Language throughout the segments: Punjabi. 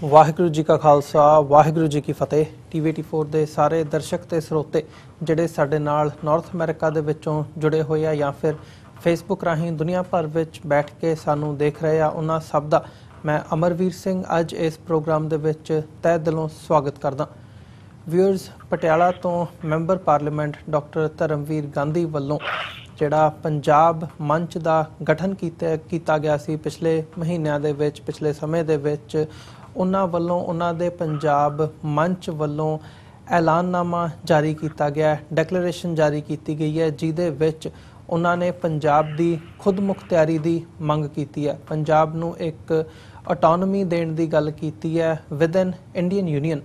वाहिगुरू जी का खालसा वाहिगुरू जी की फतेह। TV84 ਦੇ ਸਾਰੇ ਦਰਸ਼ਕ ਤੇ ਸਰੋਤੇ ਜਿਹੜੇ ਸਾਡੇ ਨਾਲ ਨਾਰਥ ਅਮਰੀਕਾ ਦੇ ਵਿੱਚੋਂ ਜੁੜੇ ਹੋਏ ਆ ਜਾਂ ਫਿਰ ਫੇਸਬੁੱਕ ਰਾਹੀਂ ਦੁਨੀਆ ਭਰ ਵਿੱਚ ਬੈਠ ਕੇ ਸਾਨੂੰ ਦੇਖ ਰਹੇ ਆ, ਉਹਨਾਂ ਸਭ ਦਾ ਮੈਂ ਅਮਰਵੀਰ ਸਿੰਘ ਅੱਜ ਇਸ ਪ੍ਰੋਗਰਾਮ ਦੇ ਵਿੱਚ ਤਹਿ ਦਿਲੋਂ ਸਵਾਗਤ ਕਰਦਾ। ਵਿਊਅਰਸ, ਪਟਿਆਲਾ ਤੋਂ member parliament doctor Dharamvir Gandhi ਵੱਲੋਂ ਜਿਹੜਾ ਪੰਜਾਬ ਮੰਚ ਦਾ ਗਠਨ ਕੀਤਾ ਗਿਆ ਸੀ ਪਿਛਲੇ ਮਹੀਨਿਆਂ ਦੇ ਵਿੱਚ, ਪਿਛਲੇ ਸਮੇਂ ਦੇ ਵਿੱਚ ਉਹਨਾਂ ਵੱਲੋਂ ਉਹਨਾਂ ਦੇ ਪੰਜਾਬ ਮੰਚ ਵੱਲੋਂ ਐਲਾਨਨਾਮਾ ਜਾਰੀ ਕੀਤਾ ਗਿਆ, ਡੈਕਲੇਰੇਸ਼ਨ ਜਾਰੀ ਕੀਤੀ ਗਈ ਹੈ, ਜਿਹਦੇ ਵਿੱਚ ਉਹਨਾਂ ਨੇ ਪੰਜਾਬ ਦੀ ਖੁਦ ਮੁਖਤਿਆਰੀ ਦੀ ਮੰਗ ਕੀਤੀ ਹੈ, ਪੰਜਾਬ ਨੂੰ ਇੱਕ ਆਟੋਨਮੀ ਦੇਣ ਦੀ ਗੱਲ ਕੀਤੀ ਹੈ ਵਿਦਨ ਇੰਡੀਅਨ ਯੂਨੀਅਨ।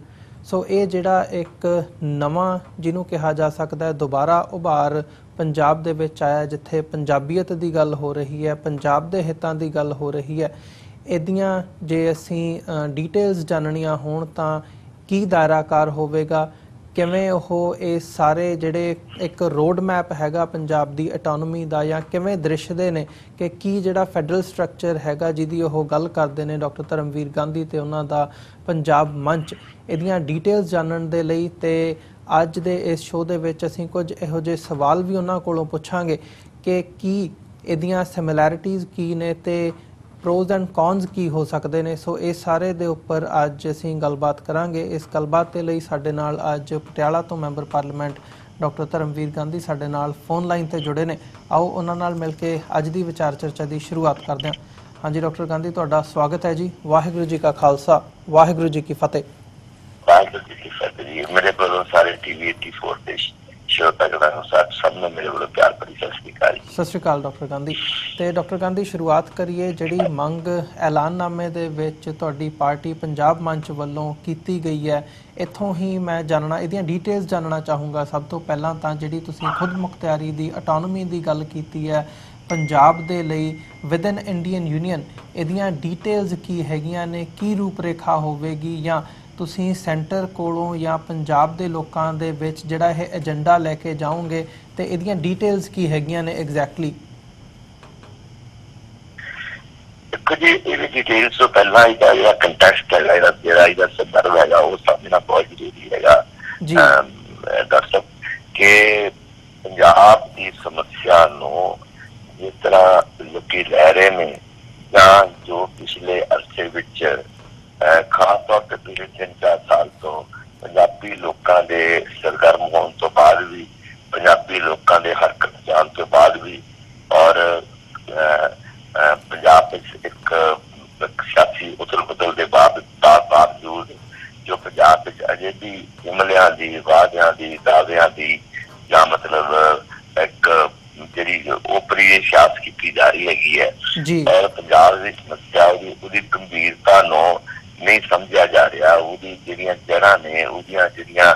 ਸੋ ਇਹ ਜਿਹੜਾ ਇੱਕ ਨਵਾਂ ਜਿਹਨੂੰ ਕਿਹਾ ਜਾ ਸਕਦਾ ਹੈ ਦੁਬਾਰਾ ਉਭਾਰ ਪੰਜਾਬ ਦੇ ਵਿੱਚ ਆਇਆ, ਜਿੱਥੇ ਪੰਜਾਬੀਅਤ ਦੀ ਗੱਲ ਹੋ ਰਹੀ ਹੈ, ਪੰਜਾਬ ਦੇ ਹਿੱਤਾਂ ਦੀ ਗੱਲ ਹੋ ਰਹੀ ਹੈ। ਇਹਦੀਆਂ ਜੇ ਅਸੀਂ ਡੀਟੇਲਸ ਜਾਣਨੀਆਂ ਹੋਣ ਤਾਂ ਕੀ ਦਾਇਰਾਕਾਰ ਹੋਵੇਗਾ, ਕਿਵੇਂ ਉਹ ਇਹ ਸਾਰੇ ਜਿਹੜੇ ਇੱਕ ਰੋਡ ਮੈਪ ਹੈਗਾ ਪੰਜਾਬ ਦੀ ਆਟੋਨਮੀ ਦਾ, ਜਾਂ ਕਿਵੇਂ ਦ੍ਰਿਸ਼ਦੇ ਨੇ ਕਿ ਕੀ ਜਿਹੜਾ ਫੈਡਰਲ ਸਟਰਕਚਰ ਹੈਗਾ ਜਿਹਦੀ ਉਹ ਗੱਲ ਕਰਦੇ ਨੇ ਡਾਕਟਰ ਧਰਮਵੀਰ ਗਾਂਧੀ ਤੇ ਉਹਨਾਂ ਦਾ ਪੰਜਾਬ ਮੰਚ, ਇਹਦੀਆਂ ਡੀਟੇਲਸ ਜਾਣਨ ਦੇ ਲਈ ਤੇ ਅੱਜ ਦੇ ਇਸ ਸ਼ੋਅ ਦੇ ਵਿੱਚ ਅਸੀਂ ਕੁਝ ਇਹੋ ਜਿਹੇ ਸਵਾਲ ਵੀ ਉਹਨਾਂ ਕੋਲੋਂ ਪੁੱਛਾਂਗੇ ਕਿ ਕੀ ਇਹਦੀਆਂ ਸਿਮਿਲੈਰਿਟੀਜ਼ ਕੀ ਨੇ ਤੇ ਪ੍ਰੋਜ਼ ਐਂਡ ਕੌਨਸ ਕੀ ਹੋ ਸਕਦੇ ਨੇ। ਸੋ ਇਹ ਸਾਰੇ ਦੇ ਉੱਪਰ ਅੱਜ ਅਸੀਂ ਗੱਲਬਾਤ ਕਰਾਂਗੇ। ਇਸ ਗੱਲਬਾਤ ਦੇ ਲਈ ਸਾਡੇ ਨਾਲ ਅੱਜ ਪਟਿਆਲਾ ਤੋਂ member parliament doctor Dharamvir Gandhi ਸਾਡੇ ਨਾਲ ਫੋਨ ਲਾਈਨ ਤੇ ਜੁੜੇ ਨੇ। ਆਓ ਉਹਨਾਂ ਨਾਲ ਮਿਲ ਕੇ ਅੱਜ ਦੀ ਵਿਚਾਰ ਚਰਚਾ ਦੀ ਸ਼ੁਰੂਆਤ ਕਰਦੇ ਹਾਂ। ਹਾਂਜੀ ਡਾਕਟਰ ਗਾਂਧੀ, ਤੁਹਾਡਾ ਸਵਾਗਤ ਹੈ ਜੀ। ਵਾਹਿਗੁਰੂ ਜੀ ਕਾ ਖਾਲਸਾ ਵਾਹਿਗੁਰੂ ਜੀ ਕੀ ਫਤਿਹ। ਵਾਹਿਗੁਰੂ ਜੀ ਕੀ ਫਤਿਹ ਜੀ। ਮੇਰੇ ਵੱਲੋਂ ਸਾਰੇ TV84 ਦੇ ਸਭ ਨੂੰ ਮੇਰੇ ਵੱਲੋਂ ਪਿਆਰ ਭਰੀ ਸਤਿ ਸ਼੍ਰੀ ਅਕਾਲ। ਸਤਿ ਸ਼੍ਰੀ ਅਕਾਲ ਡਾਕਟਰ ਗਾਂਧੀ। ਤੇ ਡਾਕਟਰ ਗਾਂਧੀ, ਸ਼ੁਰੂਆਤ ਕਰੀਏ ਜਿਹੜੀ ਮੰਗ ਐਲਾਨਨਾਮੇ ਦੇ ਵਿੱਚ ਤੁਹਾਡੀ ਪਾਰਟੀ ਪੰਜਾਬ ਮੰਚ ਵੱਲੋਂ ਕੀਤੀ ਗਈ ਹੈ, ਇੱਥੋਂ ਹੀ ਮੈਂ ਜਾਣਨਾ, ਇਹਦੀਆਂ ਡੀਟੇਲਸ ਜਾਣਨਾ ਚਾਹੂੰਗਾ। ਸਭ ਤੋਂ ਪਹਿਲਾਂ ਤਾਂ ਜਿਹੜੀ ਤੁਸੀਂ ਖੁਦ ਮੁਖਤਿਆਰੀ ਦੀ ਆਟੋਨਮੀ ਦੀ ਗੱਲ ਕੀਤੀ ਹੈ ਪੰਜਾਬ ਦੇ ਲਈ ਵਿਦਨ ਇੰਡੀਅਨ ਯੂਨੀਅਨ, ਇਹਦੀਆਂ ਡੀਟੇਲਸ ਕੀ ਹੈਗੀਆਂ ਨੇ, ਕੀ ਰੂਪਰੇਖਾ ਹੋਵੇਗੀ, ਜਾਂ ਤੁਸੀਂ ਸੈਂਟਰ ਕੋਲੋਂ ਜਾਂ ਪੰਜਾਬ ਦੇ ਲੋਕਾਂ ਦੇ ਵਿੱਚ ਜਿਹੜਾ ਇਹ ਏਜੰਡਾ ਲੈ ਕੇ ਜਾਓਗੇ ਤੇ ਇਹਦੀਆਂ ਡੀਟੇਲਸ ਕੀ ਹੈਗੀਆਂ ਨੇ ਐਗਜ਼ੈਕਟਲੀ? ਦੇਖੋ ਜੀ, ਇਹ ਡਿਟੇਲਸ ਤੋਂ ਪਹਿਲਾਂ ਇਹਦਾ ਜਿਹੜਾ ਕੰਟੈਕਸਟ ਹੈਗਾ, ਜਿਹੜਾ ਇਹਦਾ ਸੰਦਰਭ ਹੈਗਾ, ਉਹ ਸਮਝਣਾ ਬਹੁਤ ਜ਼ਰੂਰੀ ਹੈਗਾ ਜੀ ਡਾਕਟਰ ਸਾਹਿਬ, ਕਿ ਪੰਜਾਬ ਦੀ ਸਮੱਸਿਆ ਨੂੰ ਜਿਸ ਤਰ੍ਹਾਂ ਲੋਕੀ ਲੈ ਰਹੇ ਨੇ, ਜਾਂ ਜੋ ਪਿਛਲੇ ਅਰਸੇ ਵਿੱਚ ਖਾਸ ਤੌਰ ਤੇ ਪਿਛਲੇ 3-4 ਸਾਲ ਤੋਂ ਪੰਜਾਬੀ ਲੋਕਾਂ ਦੇ ਸਰਗਰਮ ਹੋਣ ਤੋਂ ਬਾਅਦ ਵੀ, ਪੰਜਾਬੀ ਲੋਕਾਂ ਦੇ ਹਰਕਤ ਜਾਣ ਤੋਂ ਬਾਅਦ ਵੀ, ਔਰ ਪੰਜਾਬ ਵਿੱਚ ਇੱਕ ਸਿਆਸੀ ਉਥਲ ਪੁਥਲ ਦੇ ਬਾਵਜੂਦ ਜੋ ਪੰਜਾਬ ਵਿੱਚ ਅਜੇ ਵੀ ਹਮਲਿਆਂ ਦੀ, ਵਾਅਦਿਆਂ ਦੀ, ਦਾਅਵਿਆਂ ਦੀ, ਜਾਂ ਮਤਲਬ ਇੱਕ ਜਿਹੜੀ ਓਪਰੀ ਸਿਆਸਤ ਕੀਤੀ ਜਾ ਰਹੀ ਹੈਗੀ ਹੈ, ਔਰ ਪੰਜਾਬ ਦੀ ਸਮੱਸਿਆ ਉਹਦੀ ਗੰਭੀਰਤਾ ਨੂੰ ਨਹੀਂ ਸਮਝਿਆ ਜਾ ਰਿਹਾ, ਉਹਦੀ ਜਿਹੜੀਆਂ ਜੜ੍ਹਾਂ ਨੇ, ਉਹਦੀਆਂ ਜਿਹੜੀਆਂ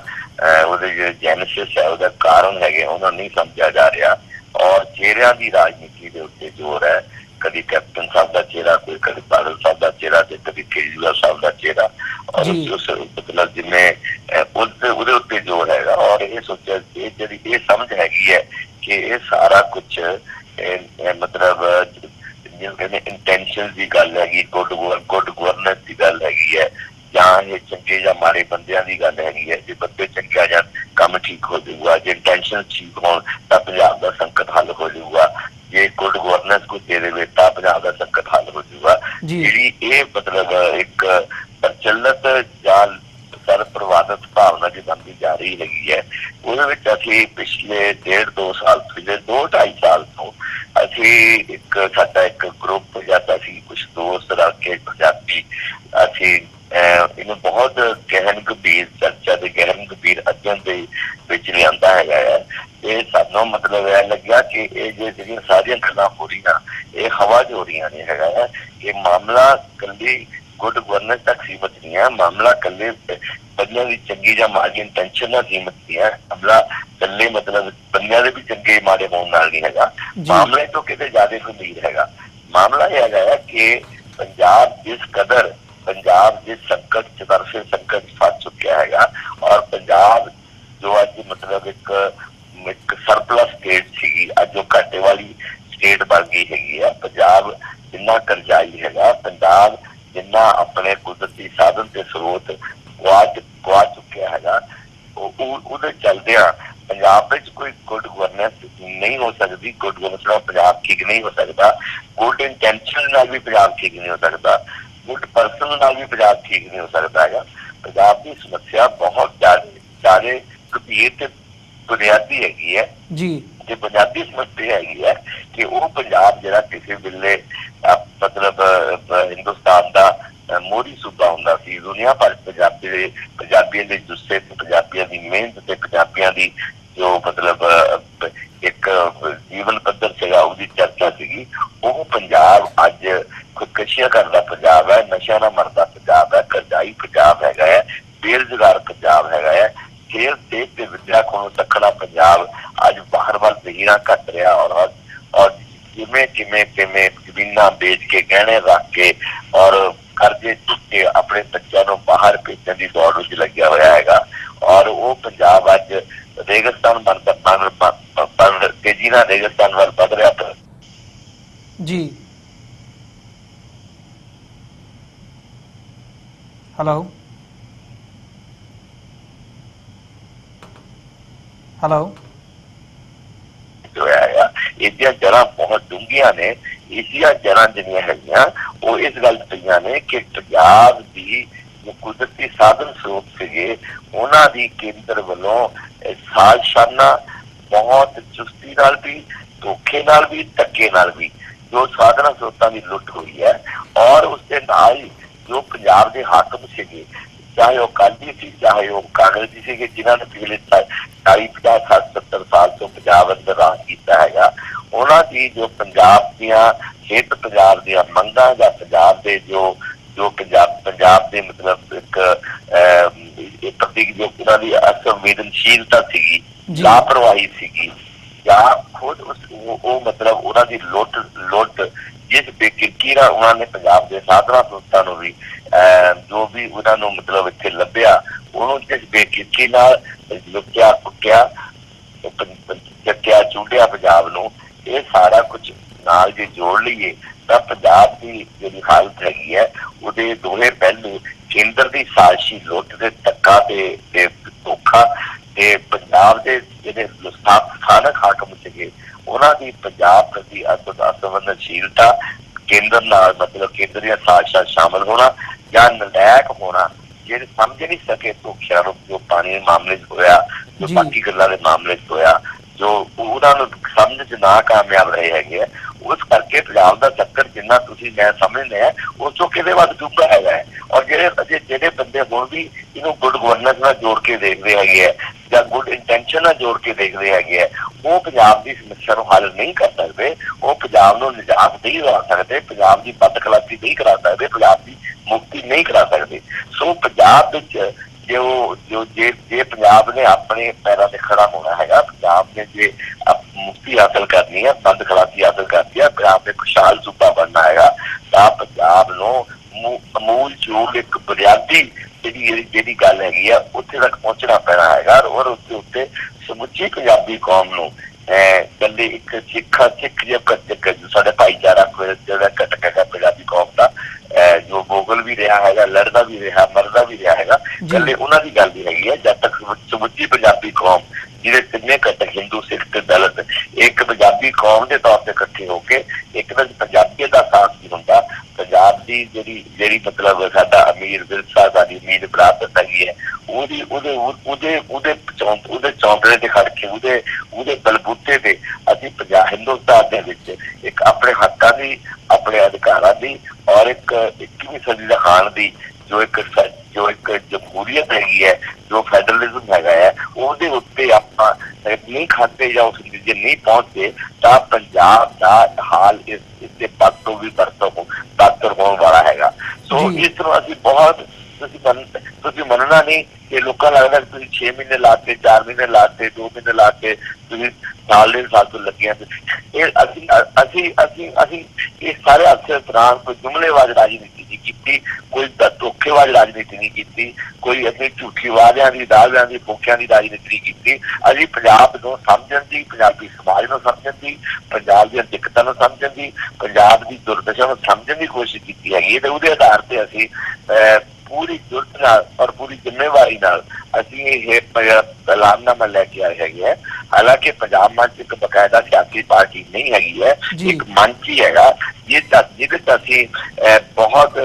ਉਹਦੇ ਜਿਹੜੇ ਜੈਨੇਸਿਸ ਹੈ, ਉਹਦਾ ਕਾਰਨ ਹੈਗੇ, ਉਹਨਾਂ ਨੂੰ ਨਹੀਂ ਸਮਝਿਆ ਜਾ ਰਿਹਾ। ਔਰ ਚਿਹਰਿਆਂ ਦੀ ਰਾਜਨੀਤੀ ਦੇ ਉੱਤੇ ਜ਼ੋਰ ਹੈ, ਕਦੀ ਕੈਪਟਨ ਸਾਹਿਬ ਦਾ ਚਿਹਰਾ, ਕੋਈ ਕਦੀ ਬਾਦਲ ਸਾਹਿਬ ਦਾ ਚਿਹਰਾ, ਤੇ ਕਦੀ ਕੇਜਰੀਵਾਲ ਸਾਹਿਬ ਦਾ ਚਿਹਰਾ, ਔਰ ਮਤਲਬ ਜਿਵੇਂ ਉਹਦੇ ਉੱਤੇ ਜ਼ੋਰ ਹੈਗਾ। ਔਰ ਇਹ ਸੋਚਿਆ, ਇਹ ਜਿਹੜੀ ਇਹ ਸਮਝ ਹੈਗੀ ਹੈ ਕਿ ਇਹ ਸਾਰਾ ਕੁਛ ਮਤਲਬ ਜਿਹਨੂੰ ਕਹਿੰਦੇ ਇੰਟੈਂਸ਼ਨ ਦੀ ਗੱਲ ਹੈਗੀ, ਗੁੱਡ ਗਵਰਨੈਂਸ ਦੀ ਗੱਲ ਹੈਗੀ ਹੈ, ਜਾਂ ਇਹ ਚੰਗੇ ਜਾਂ ਮਾੜੇ ਬੰਦਿਆਂ ਦੀ ਗੱਲ ਹੈਗੀ ਹੈ। ਜੇ ਬੰਦੇ ਚੰਗੇ ਆ ਜਾਣ ਕੰਮ ਠੀਕ ਹੋ ਜਾਊਗਾ, ਜੇ ਇੰਟੈਂਸ਼ਨ ਠੀਕ ਹੋਣ ਤਾਂ ਪੰਜਾਬ ਦਾ ਸੰਕਟ ਹੱਲ ਹੋ ਜਾਊਗਾ, ਜੇ ਗੁੱਡ ਗਵਰਨੈਂਸ ਕੋਈ ਦੇ ਦੇਵੇ ਤਾਂ ਪੰਜਾਬ ਦਾ ਸੰਕਟ ਹੱਲ ਹੋ ਜਾਊਗਾ। ਜਿਹੜੀ ਇਹ ਮਤਲਬ ਇੱਕ ਪ੍ਰਚਲਿਤ ਜਾਂ ਸਰਪ੍ਰਵਾਦਿਤ ਭਾਵਨਾ ਜੀ ਬਣਦੀ ਜਾ ਰਹੀ ਹੈਗੀ ਹੈ, ਉਹਦੇ ਵਿੱਚ ਅਸੀਂ ਪਿਛਲੇ 1.5-2 ਸਾਲ, ਪਿਛਲੇ 2-2.5 ਸਾਲ ਤੋਂ ਅਸੀਂ ਸਾਡਾ ਇੱਕ ਗਰੁੱਪ ਜਾਂਦਾ ਸੀ, ਕੁਛ ਦੋਸਤ ਰਲ ਕੇ ਪੰਜਾਬੀ, ਅਸੀਂ ਇਹਨੂੰ ਬਹੁਤ ਗਹਿਨ ਗੰਭੀਰ ਚਰਚਾ ਤੇ ਗਹਿਨ ਗੰਭੀਰ ਅਧਿਐਨ ਦੇ ਵਿੱਚ ਲਿਆਂਦਾ ਹੈਗਾ ਹੈ। ਇਹ ਸਾਨੂੰ ਮਤਲਬ ਇਹ ਲੱਗਿਆ ਕਿ ਇਹ ਜਿਹੜੀਆਂ ਸਾਰੀਆਂ ਗੱਲਾਂ ਹੋ ਰਹੀਆਂ, ਇਹ ਹਵਾ 'ਚ ਹੋ ਰਹੀਆਂ ਨੇ ਹੈਗਾ ਹੈ। ਇਹ ਮਾਮਲਾ ਇਕੱਲੀ ਗੁੱਡ ਗਵਰਨੈਂਸ ਤੱਕ ਸੀਮਤ ਨਹੀਂ ਹੈ, ਮਾਮਲਾ ਇਕੱਲੇ ਬੰਦਿਆਂ ਦੀ ਚੰਗੀ ਜਾਂ ਮਾੜੀ ਇੰਟੈਂਸ਼ਨ ਨਾਲ ਸੀਮਤ ਨਹੀਂ ਹੈ, ਮਾਮਲਾ ਇਕੱਲੇ ਮਤਲਬ ਬੰਦਿਆਂ ਦੇ ਵੀ ਚੰਗੇ ਮਾੜੇ ਹੋਣ ਨਾਲ ਨਹੀਂ ਹੈਗਾ, ਮਾਮਲੇ ਤੋਂ ਕਿਤੇ ਜ਼ਿਆਦਾ ਗੰਭੀਰ ਹੈਗਾ। ਮਾਮਲਾ ਇਹ ਹੈਗਾ ਹੈ ਕਿ ਪੰਜਾਬ ਜਿਸ ਸੰਕਟ ਚ ਤਰਫੇ ਸੰਕਟ ਫਸ ਚੁੱਕਿਆ ਹੈਗਾ, ਔਰ ਪੰਜਾਬ ਜੋ ਅੱਜ ਮਤਲਬ ਇੱਕ ਸਰਪਲਸ ਸਟੇਟ ਸੀਗੀ, ਅੱਜ ਉਹ ਘਾਟੇ ਵਾਲੀ ਸਟੇਟ ਬਣ ਗਈ ਹੈਗੀ ਆ। ਪੰਜਾਬ ਜਿੰਨਾ ਕਰਜ਼ਾਈ ਹੈਗਾ, ਪੰਜਾਬ ਜਿੰਨਾ ਆਪਣੇ ਕੁਦਰਤੀ ਸਾਧਨ ਤੇ ਉਹਦੇ ਚਲਦਿਆਂ ਪੰਜਾਬ ਵਿੱਚ ਕੋਈ ਗੁੱਡ ਗਵਰਨੈਂਸ ਨਹੀਂ ਹੋ ਸਕਦੀ। ਗੁੱਡ ਗਵਰਨੈਂਸ ਨਾਲ ਪੰਜਾਬ ਠੀਕ ਨਹੀਂ ਹੋ ਸਕਦਾ। ਗੁੱਡ ਇੰਟੈਂਸ਼ਨ ਨਾਲ ਵੀ ਪੰਜਾਬ ਠੀਕ ਨਹੀਂ ਹੋ ਸਕਦਾ। ਗੁੱਡ ਪਰਸਨ ਨਾਲ ਵੀ ਪੰਜਾਬ ਠੀਕ ਨਹੀਂ ਹੋ ਸਕਦਾ ਹੈਗਾ। ਪੰਜਾਬ ਦੀ ਸਮੱਸਿਆ ਬਹੁਤ ਜ਼ਿਆਦਾ ਗੰਭੀਰ ਤੇ ਬੁਨਿਆਦੀ ਹੈਗੀ ਹੈ ਜੀ। ਤੇ ਬੁਨਿਆਦੀ ਸਮੱਸਿਆ ਹੈਗੀ ਹੈ ਕਿ ਉਹ ਪੰਜਾਬ ਜਿਹੜਾ ਕਿਸੇ ਵੇਲੇ ਮਤਲਬ ਹਿੰਦੁਸਤਾਨ ਦਾ ਮੋਹਰੀ ਸੂਬਾ ਹੁੰਦਾ ਸੀ। ਦੁਨੀਆ ਭਰ ਪੰਜਾਬੀਆਂ ਦੇ ਜੁੱਸੇ ਤੇ ਪੰਜਾਬੀਆਂ ਦੀ ਮਿਹਨਤ ਤੇ ਪੰਜਾਬੀਆਂ ਦੀ ਜੋ ਮਤਲਬ ਇੱਕ ਜੀਵਨ ਪੱਧਰ ਸੀਗਾ, ਉਹਦੀ ਚਰਚਾ ਸੀਗੀ। ਉਹ ਪੰਜਾਬ ਅੱਜ ਖੁਦਕਸ਼ੀਆਂ ਕਰਦਾ ਪੰਜਾਬ ਹੈ, ਨਸ਼ਿਆਂ ਨਾਲ ਮਰਦਾ ਪੰਜਾਬ ਹੈ, ਕਰਜ਼ਾਈ ਪੰਜਾਬ ਹੈਗਾ ਹੈ, ਬੇਰੁਜ਼ਗਾਰ ਪੰਜਾਬ ਹੈਗਾ ਹੈ। ਖੇਲ ਦੇਸ਼ ਤੇ ਵਿਦਿਆ ਕੋਲੋਂ ਦੱਖਣਾ ਪੰਜਾਬ ਅੱਜ ਬਾਹਰ ਵੱਲ ਜ਼ਹੀਰਾਂ ਘੱਟ ਰਿਹਾ ਔਰ ਕਿਵੇਂ ਜ਼ਮੀਨਾਂ ਵੇਚ ਕੇ, ਗਹਿਣੇ ਰੱਖ ਕੇ ਔਰ ਕਰਜ਼ੇ ਚੁੱਕ ਕੇ ਆਪਣੇ ਬੱਚਿਆਂ ਨੂੰ ਬਾਹਰ ਭੇਜਣ ਦੀ ਦੌੜ ਵਿੱਚ ਲੱਗਿਆ ਹੋਇਆ ਹੈਗਾ। ਔਰ ਉਹ ਪੰਜਾਬ ਅੱਜ ਰੇਗਿਸਤਾਨ ਤੇਜ਼ੀ ਨਾਲ ਰੇਗਿਸਤਾਨ ਵੱਲ ਵੱਧ ਰਿਹਾ ਜੀ। ਹੈਲੋ ਹੈਲੋ ਹੋਇਆ ਹੈਗਾ। ਇਹਦੀਆਂ ਜੜ੍ਹਾਂ ਬਹੁਤ ਡੂੰਘੀਆਂ ਨੇ। ਇਹਦੀਆਂ ਜੜ੍ਹਾਂ ਜਿਹੜੀਆਂ ਹੈਗੀਆਂ ਉਹ ਇਸ ਗੱਲ ਪਈਆਂ ਨੇ ਕਿ ਪੰਜਾਬ ਦੀ ਜੋ ਕੁਦਰਤੀ ਸਾਧਨ ਸਰੋਤ ਸੀਗੇ, ਉਹਨਾਂ ਦੀ ਕੇਂਦਰ ਵੱਲੋਂ ਸਾਜ਼ਿਸ਼ਾਨਾ ਬਹੁਤ ਚੁਸਤੀ ਨਾਲ ਵੀ, ਧੋਖੇ ਨਾਲ ਵੀ, ਧੱਕੇ ਨਾਲ ਵੀ ਜੋ ਸਾਧਨਾ ਸਰੋਤਾਂ ਦੀ ਲੁੱਟ ਹੋਈ ਹੈ। ਔਰ ਉਸ ਦੇ ਨਾਲ ਹੀ ਜੋ ਪੰਜਾਬ ਦੇ ਹਾਕਮ ਸੀਗੇ, ਚਾਹੇ ਉਹ ਅਕਾਲੀ ਸੀ ਚਾਹੇ ਉਹ ਕਾਂਗਰਸੀ ਸੀਗੇ, ਜਿਨ੍ਹਾਂ ਨੇ ਪਿਛਲੇ 40, 50, 60, 70 ਸਾਲ ਤੋਂ ਪੰਜਾਬ ਅੰਦਰ ਰਾਜ ਕੀਤਾ ਹੈਗਾ, ਉਹਨਾਂ ਦੀ ਜੋ ਪੰਜਾਬ ਦੀਆਂ ਹਿੱਤ, ਪੰਜਾਬ ਦੀਆਂ ਮੰਗਾਂ ਜਾਂ ਪੰਜਾਬ ਦੇ ਜੋ ਪੰਜਾਬ ਦੇ ਮਤਲਬ ਇੱਕ ਪ੍ਰਤੀ ਜੋ ਉਹਨਾਂ ਦੀ ਅਸੰਵੇਦਨਸ਼ੀਲਤਾ ਸੀਗੀ, ਲਾਪਰਵਾਹੀ ਸੀਗੀ, ਜਾਂ ਖੁਦ ਉਹ ਮਤਲਬ ਉਹਨਾਂ ਦੀ ਲੁੱਟ ਜਿਸ ਬੇਕਿਰਕੀ ਨਾਲ ਉਹਨਾਂ ਨੇ ਪੰਜਾਬ ਦੇ ਸਾਧਨਾ ਸਰੋਤਾਂ ਨੂੰ ਵੀ ਜੋ ਵੀ ਉਹਨਾਂ ਨੂੰ ਮਤਲਬ ਇੱਥੇ ਲੱਭਿਆ, ਉਹਨੂੰ ਜਿਸ ਬੇਕਿਰਕੀ ਨਾਲ ਲੁੱਟਿਆ, ਕੁੱਟਿਆ, ਚੱਕਿਆ, ਚੂੰਡਿਆ ਪੰਜਾਬ ਨੂੰ, ਇਹ ਸਾਰਾ ਕੁਝ ਨਾਲ ਜੇ ਜੋੜ ਲਈਏ ਤਾਂ ਪੰਜਾਬ ਦੀ ਜਿਹੜੀ ਹਾਲਤ ਹੈਗੀ ਹੈ ਉਹਦੇ ਦੋਵੇਂ ਪਹਿਲੂ, ਕੇਂਦਰ ਦੀ ਸਾਜ਼ਿਸ਼ੀ ਲੁੱਟ ਦੇ ਧੱਕਾ ਤੇ ਧੋਖਾ, ਤੇ ਪੰਜਾਬ ਦੇ ਜਿਹੜੇ ਸਥਾਨਕ ਹਾਕਮ ਸੀਗੇ ਉਹਨਾਂ ਦੀ ਪੰਜਾਬ ਪ੍ਰਤੀ ਅਸੰਵੇਦਨਸ਼ੀਲਤਾ, ਕੇਂਦਰ ਨਾਲ ਮਤਲਬ ਕੇਂਦਰ ਦੀਆਂ ਸਾਜ਼ਿਸ਼ਾਂ ਸ਼ਾਮਲ ਹੋਣਾ ਜਾਂ ਨਲਾਇਕ ਹੋਣਾ, ਜਿਹੜੇ ਸਮਝ ਨਹੀਂ ਸਕੇ ਧੋਖਿਆਂ ਨੂੰ, ਜੋ ਪਾਣੀ ਦੇ ਮਾਮਲੇ 'ਚ ਹੋਇਆ, ਜੋ ਬਾਕੀ ਗੱਲਾਂ ਦੇ ਮਾਮਲੇ 'ਚ ਹੋਇਆ, ਜੋ ਉਹਨਾਂ ਨੂੰ ਸਮਝ 'ਚ ਨਾ ਕਾਮਯਾਬ ਰਹੇ ਹੈਗੇ ਆ। ਉਸ ਕਰਕੇ ਪੰਜਾਬ ਦਾ ਚੱਕਰ ਜਿੰਨਾ ਤੁਸੀਂ ਮੈਂ ਸਮਝਦੇ ਆ ਉਸ ਤੋਂ ਕਿਤੇ ਵੱਧ ਡੂੰਘਾ ਹੈਗਾ ਹੈ। ਔਰ ਜਿਹੜੇ ਬੰਦੇ ਹੁਣ ਵੀ ਇਹਨੂੰ ਗੁੱਡ ਗਵਰਨੈਂਸ ਨਾਲ ਜੋੜ ਕੇ ਦੇਖਦੇ ਹੈਗੇ ਆ ਜਾਂ ਗੁੱਡ ਇੰਟੈਂਸ਼ਨ ਨਾਲ ਜੋੜ ਕੇ ਦੇਖਦੇ ਹੈਗੇ ਆ, ਉਹ ਪੰਜਾਬ ਦੀ ਸਮੱਸਿਆ ਨੂੰ ਹੱਲ ਨਹੀਂ ਕਰ ਸਕਦੇ। ਉਹ ਪੰਜਾਬ ਨੂੰ ਨਿਜਾਤ ਨਹੀਂ ਦਵਾ ਸਕਦੇ, ਪੰਜਾਬ ਦੀ ਬਦਖਲਾਕੀ ਨਹੀਂ ਕਰਾ ਸਕਦੇ, ਪੰਜਾਬ ਦੀ ਮੁਕਤੀ ਨਹੀਂ ਕਰਾ ਸਕਦੇ। ਸੋ ਪੰਜਾਬ ਵਿੱਚ ਜੇ ਪੰਜਾਬ ਨੇ ਆਪਣੇ ਪੈਰਾਂ ਤੇ ਖੜਾ ਹੋਣਾ ਹੈਗਾ, ਪੰਜਾਬ ਨੇ ਜੇ ਮੁਕਤੀ ਹਾਸਲ ਕਰਨੀ ਹੈ, ਬੰਦ ਖਲਾਸੀ ਹਾਸਲ ਕਰਨੀ ਹੈ, ਪੰਜਾਬ ਨੇ ਖੁਸ਼ਹਾਲ ਸੂਬਾ ਬਣਨਾ ਹੈਗਾ, ਤਾਂ ਪੰਜਾਬ ਨੂੰ ਮੂਲ ਚੂਲ ਇੱਕ ਬੁਨਿਆਦੀ ਜਿਹੜੀ ਗੱਲ ਹੈਗੀ ਆ ਉੱਥੇ ਤੱਕ ਪਹੁੰਚਣਾ ਪੈਣਾ ਹੈਗਾ। ਔਰ ਉਸਦੇ ਉੱਤੇ ਸਮੁੱਚੀ ਪੰਜਾਬੀ ਕੌਮ ਨੂੰ ਇਕੱਲੇ ਇੱਕ ਸਿੱਖ ਸਾਡੇ ਭਾਈਚਾਰਾ ਜਿਹੜਾ ਘਟਕ ਹੈਗਾ ਪੰਜਾਬੀ ਕੌਮ ਦਾ, ਜੋ ਮੁਗਲ ਵੀ ਰਿਹਾ ਹੈਗਾ, ਲੜਦਾ ਵੀ ਰਿਹਾ, ਮਰਦਾ ਵੀ ਰਿਹਾ ਹੈਗਾ, ਇਕੱਲੇ ਉਹਨਾਂ ਦੀ ਗੱਲ ਨਹੀਂ ਹੈਗੀ ਹੈ। ਜਦ ਤੱਕ ਸਮੁੱਚੀ ਪੰਜਾਬੀ ਕੌਮ, ਜਿਹਦੇ ਤਿੰਨੇ ਘਟਕ ਹਿੰਦੂ, ਸਿੱਖ ਤੇ ਦਲਿਤ, ਇੱਕ ਪੰਜਾਬੀ ਕੌਮ ਦੇ ਤੌਰ ਤੇ ਇਕੱਠੇ ਹੋ ਕੇ ਇੱਕ ਤਾਂ ਪੰਜਾਬੀਅਤ ਦਾ ਸਾਥ ਨਹੀਂ ਹੁੰਦਾ, ਪੰਜਾਬ ਦੀ ਜਿਹੜੀ ਮਤਲਬ ਸਾਡਾ ਅਮੀਰ ਵਿਰਸਾ, ਸਾਡੀ ਅਮੀਰ ਵਿਰਾਸਤ ਹੈਗੀ ਹੈ, ਉਹਦੇ ਚੌਂਕੜੇ ਤੇ ਖੜ ਕੇ ਉਹਦੇ ਬਲਬੂਤੇ ਤੇ ਅਸੀਂ ਹਿੰਦੁਸਤਾਨ ਦੇ ਵਿੱਚ ਇੱਕ ਆਪਣੇ ਹੱਕਾਂ ਦੀ, ਆਪਣੇ ਅਧਿਕਾਰਾਂ ਦੀ ਔਰ ਇੱਕ 21ਵੀਂ ਸਦੀ ਦਾ ਖਾਣ ਦੀ ਜੋ ਇੱਕ ਜਮਹੂਰੀਅਤ ਹੈਗੀ ਹੈ, ਜੋ ਫੈਡਰਲਿਜ਼ਮ ਹੈਗਾ ਹੈ, ਉਹਦੇ ਉੱਤੇ ਆਪਾਂ ਨਹੀਂ ਖਾਤੇ ਜਾਂ ਉਸ ਨਤੀਜੇ ਨਹੀਂ ਪਹੁੰਚਦੇ ਤਾਂ ਪੰਜਾਬ ਦਾ ਹਾਲ ਇਸਦੇ ਪੱਖ ਤੋਂ ਵੀ ਬਦਤਰ ਹੋਣ ਵਾਲਾ ਹੈਗਾ। ਸੋ ਇਸ ਨੂੰ ਅਸੀਂ ਬਹੁਤ ਤੁਸੀਂ ਮੰਨਣਾ ਨਹੀਂ ਕਿ ਲੋਕਾਂ ਲੱਗਦਾ ਕਿ ਤੁਸੀਂ 6 ਮਹੀਨੇ ਲਾਤੇ, 4 ਮਹੀਨੇ ਲਾਤੇ, 2 ਮਹੀਨੇ ਲਾਤੇ, ਤੁਸੀਂ ਸਾਲ 1.5 ਸਾਲ ਤੋਂ ਲੱਗੀਆਂ। ਅਸੀਂ ਇਹ ਸਾਰੇ ਅਰਸੇ ਦੌਰਾਨ ਕੋਈ ਜੁਮਲੇਬਾਜ਼ ਰਾਜਨੀਤੀ ਨਹੀਂ ਕੀਤੀ, ਕੋਈ ਧੋਖੇਬਾਜ਼ ਰਾਜਨੀਤੀ ਨਹੀਂ ਕੀਤੀ, ਕੋਈ ਅਸੀਂ ਝੂਠੀ ਵਾਅਦਿਆਂ ਦੀ, ਦਾਅਵਿਆਂ ਦੀ, ਫੋਕਿਆਂ ਦੀ ਰਾਜਨੀਤੀ ਨਹੀਂ ਕੀਤੀ। ਅਸੀਂ ਪੰਜਾਬ ਨੂੰ ਸਮਝਣ ਦੀ, ਪੰਜਾਬੀ ਸਮਾਜ ਨੂੰ ਸਮਝਣ ਦੀ, ਪੰਜਾਬ ਦੀਆਂ ਦਿੱਕਤਾਂ ਨੂੰ ਸਮਝਣ ਦੀ, ਪੰਜਾਬ ਦੀ ਦੁਰਦਸ਼ਾ ਨੂੰ ਸਮਝਣ ਦੀ ਕੋਸ਼ਿਸ਼ ਕੀਤੀ ਹੈਗੀ। ਤੇ ਉਹਦੇ ਆਧਾਰ ਤੇ ਅਸੀਂ ਪੂਰੀ ਜੁਰਤ ਨਾਲ ਔਰ ਪੂਰੀ ਜ਼ਿੰਮੇਵਾਰੀ ਨਾਲ ਅਸੀਂ ਇਹ ਐਲਾਨਨਾਮਾ ਲੈ ਕੇ ਆਏ ਹੈਗੇ ਹੈ। ਹਾਲਾਂਕਿ ਪੰਜਾਬ ਮੰਚ ਇੱਕ ਬਕਾਇਦਾ ਸਿਆਸੀ ਪਾਰਟੀ ਨਹੀਂ ਹੈਗੀ ਹੈ, ਇੱਕ ਮੰਚ ਹੀ ਹੈਗਾ ਜਿਹਦੇ ਚ ਅਸੀਂ ਬਹੁਤ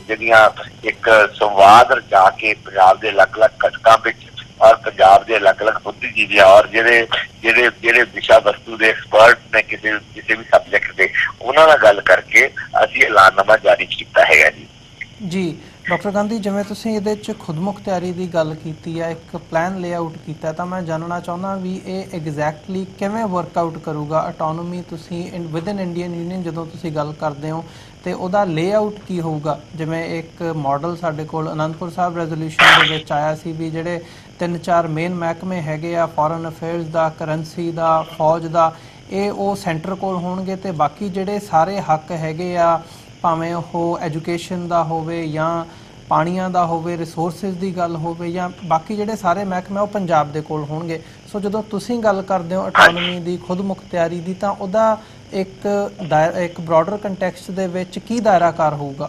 ਜਿਹੜੀਆਂ ਇੱਕ ਸੰਵਾਦ ਰਚਾ ਕੇ ਪੰਜਾਬ ਦੇ ਅਲੱਗ-ਅਲੱਗ ਘਟਕਾਂ ਵਿੱਚ ਔਰ ਪੰਜਾਬ ਦੇ ਅਲੱਗ-ਅਲੱਗ ਬੁੱਧੀਜੀਵੀ ਔਰ ਜਿਹੜੇ ਵਿਸ਼ਾ ਵਸਤੂ ਦੇ ਐਕਸਪਰਟ ਨੇ ਕਿਸੇ ਵੀ ਸਬਜੈਕਟ ਦੇ, ਉਹਨਾਂ ਨਾਲ ਗੱਲ ਕਰਕੇ ਅਸੀਂ ਐਲਾਨਨਾਮਾ ਜਾਰੀ ਕੀਤਾ ਹੈਗਾ ਜੀ। ਡਾਕਟਰ ਗਾਂਧੀ, ਜਿਵੇਂ ਤੁਸੀਂ ਇਹਦੇ 'ਚ ਖੁਦਮੁਖਤਿਆਰੀ ਦੀ ਗੱਲ ਕੀਤੀ ਹੈ, ਇੱਕ ਪਲਾਨ ਲੇਆਊਟ ਕੀਤਾ, ਤਾਂ ਮੈਂ ਜਾਣਨਾ ਚਾਹੁੰਦਾ ਵੀ ਇਹ ਐਗਜ਼ੈਕਟਲੀ ਕਿਵੇਂ ਵਰਕਆਊਟ ਕਰੂਗਾ? ਆਟੋਨੋਮੀ ਤੁਸੀਂ ਵਿਦਨ ਇੰਡੀਅਨ ਯੂਨੀਅਨ ਜਦੋਂ ਤੁਸੀਂ ਗੱਲ ਕਰਦੇ ਹੋ ਤੇ ਉਹਦਾ ਲੇਆਊਟ ਕੀ ਹੋਊਗਾ? ਜਿਵੇਂ ਇੱਕ ਮਾਡਲ ਸਾਡੇ ਕੋਲ ਅਨੰਦਪੁਰ ਸਾਹਿਬ ਰੈਜ਼ੋਲੂਸ਼ਨ ਦੇ ਵਿੱਚ ਆਇਆ ਸੀ ਵੀ ਜਿਹੜੇ 3-4 ਮੇਨ ਮਹਿਕਮੇ ਹੈਗੇ ਆ, ਫੋਰਨ ਅਫੇਅਰਸ ਦਾ, ਕਰੰਸੀ ਦਾ, ਫੌਜ ਦਾ, ਇਹ ਉਹ ਸੈਂਟਰ ਕੋਲ ਹੋਣਗੇ ਤੇ ਬਾਕੀ ਜਿਹੜੇ ਸਾਰੇ ਹੱਕ ਹੈਗੇ ਆ, ਭਾਵੇਂ ਉਹ ਐਜੂਕੇਸ਼ਨ ਦਾ ਹੋਵੇ ਜਾਂ ਪਾਣੀਆਂ ਦਾ ਹੋਵੇ, ਰਿਸੋਰਸਿਸ ਦੀ ਗੱਲ ਹੋਵੇ ਜਾਂ ਬਾਕੀ ਜਿਹੜੇ ਸਾਰੇ ਮਹਿਕਮੇ ਉਹ ਪੰਜਾਬ ਦੇ ਕੋਲ ਹੋਣਗੇ। ਸੋ ਜਦੋਂ ਤੁਸੀਂ ਗੱਲ ਕਰਦੇ ਹੋ ਆਟੋਨੋਮੀ ਦੀ, ਖੁਦਮੁਖਤਿਆਰੀ ਦੀ, ਤਾਂ ਉਹਦਾ ਇੱਕ ਬ੍ਰੌਡਰ ਕੰਟੈਕਸਟ ਦੇ ਵਿੱਚ ਕੀ ਦਾਇਰਾਕਾਰ ਹੋਊਗਾ?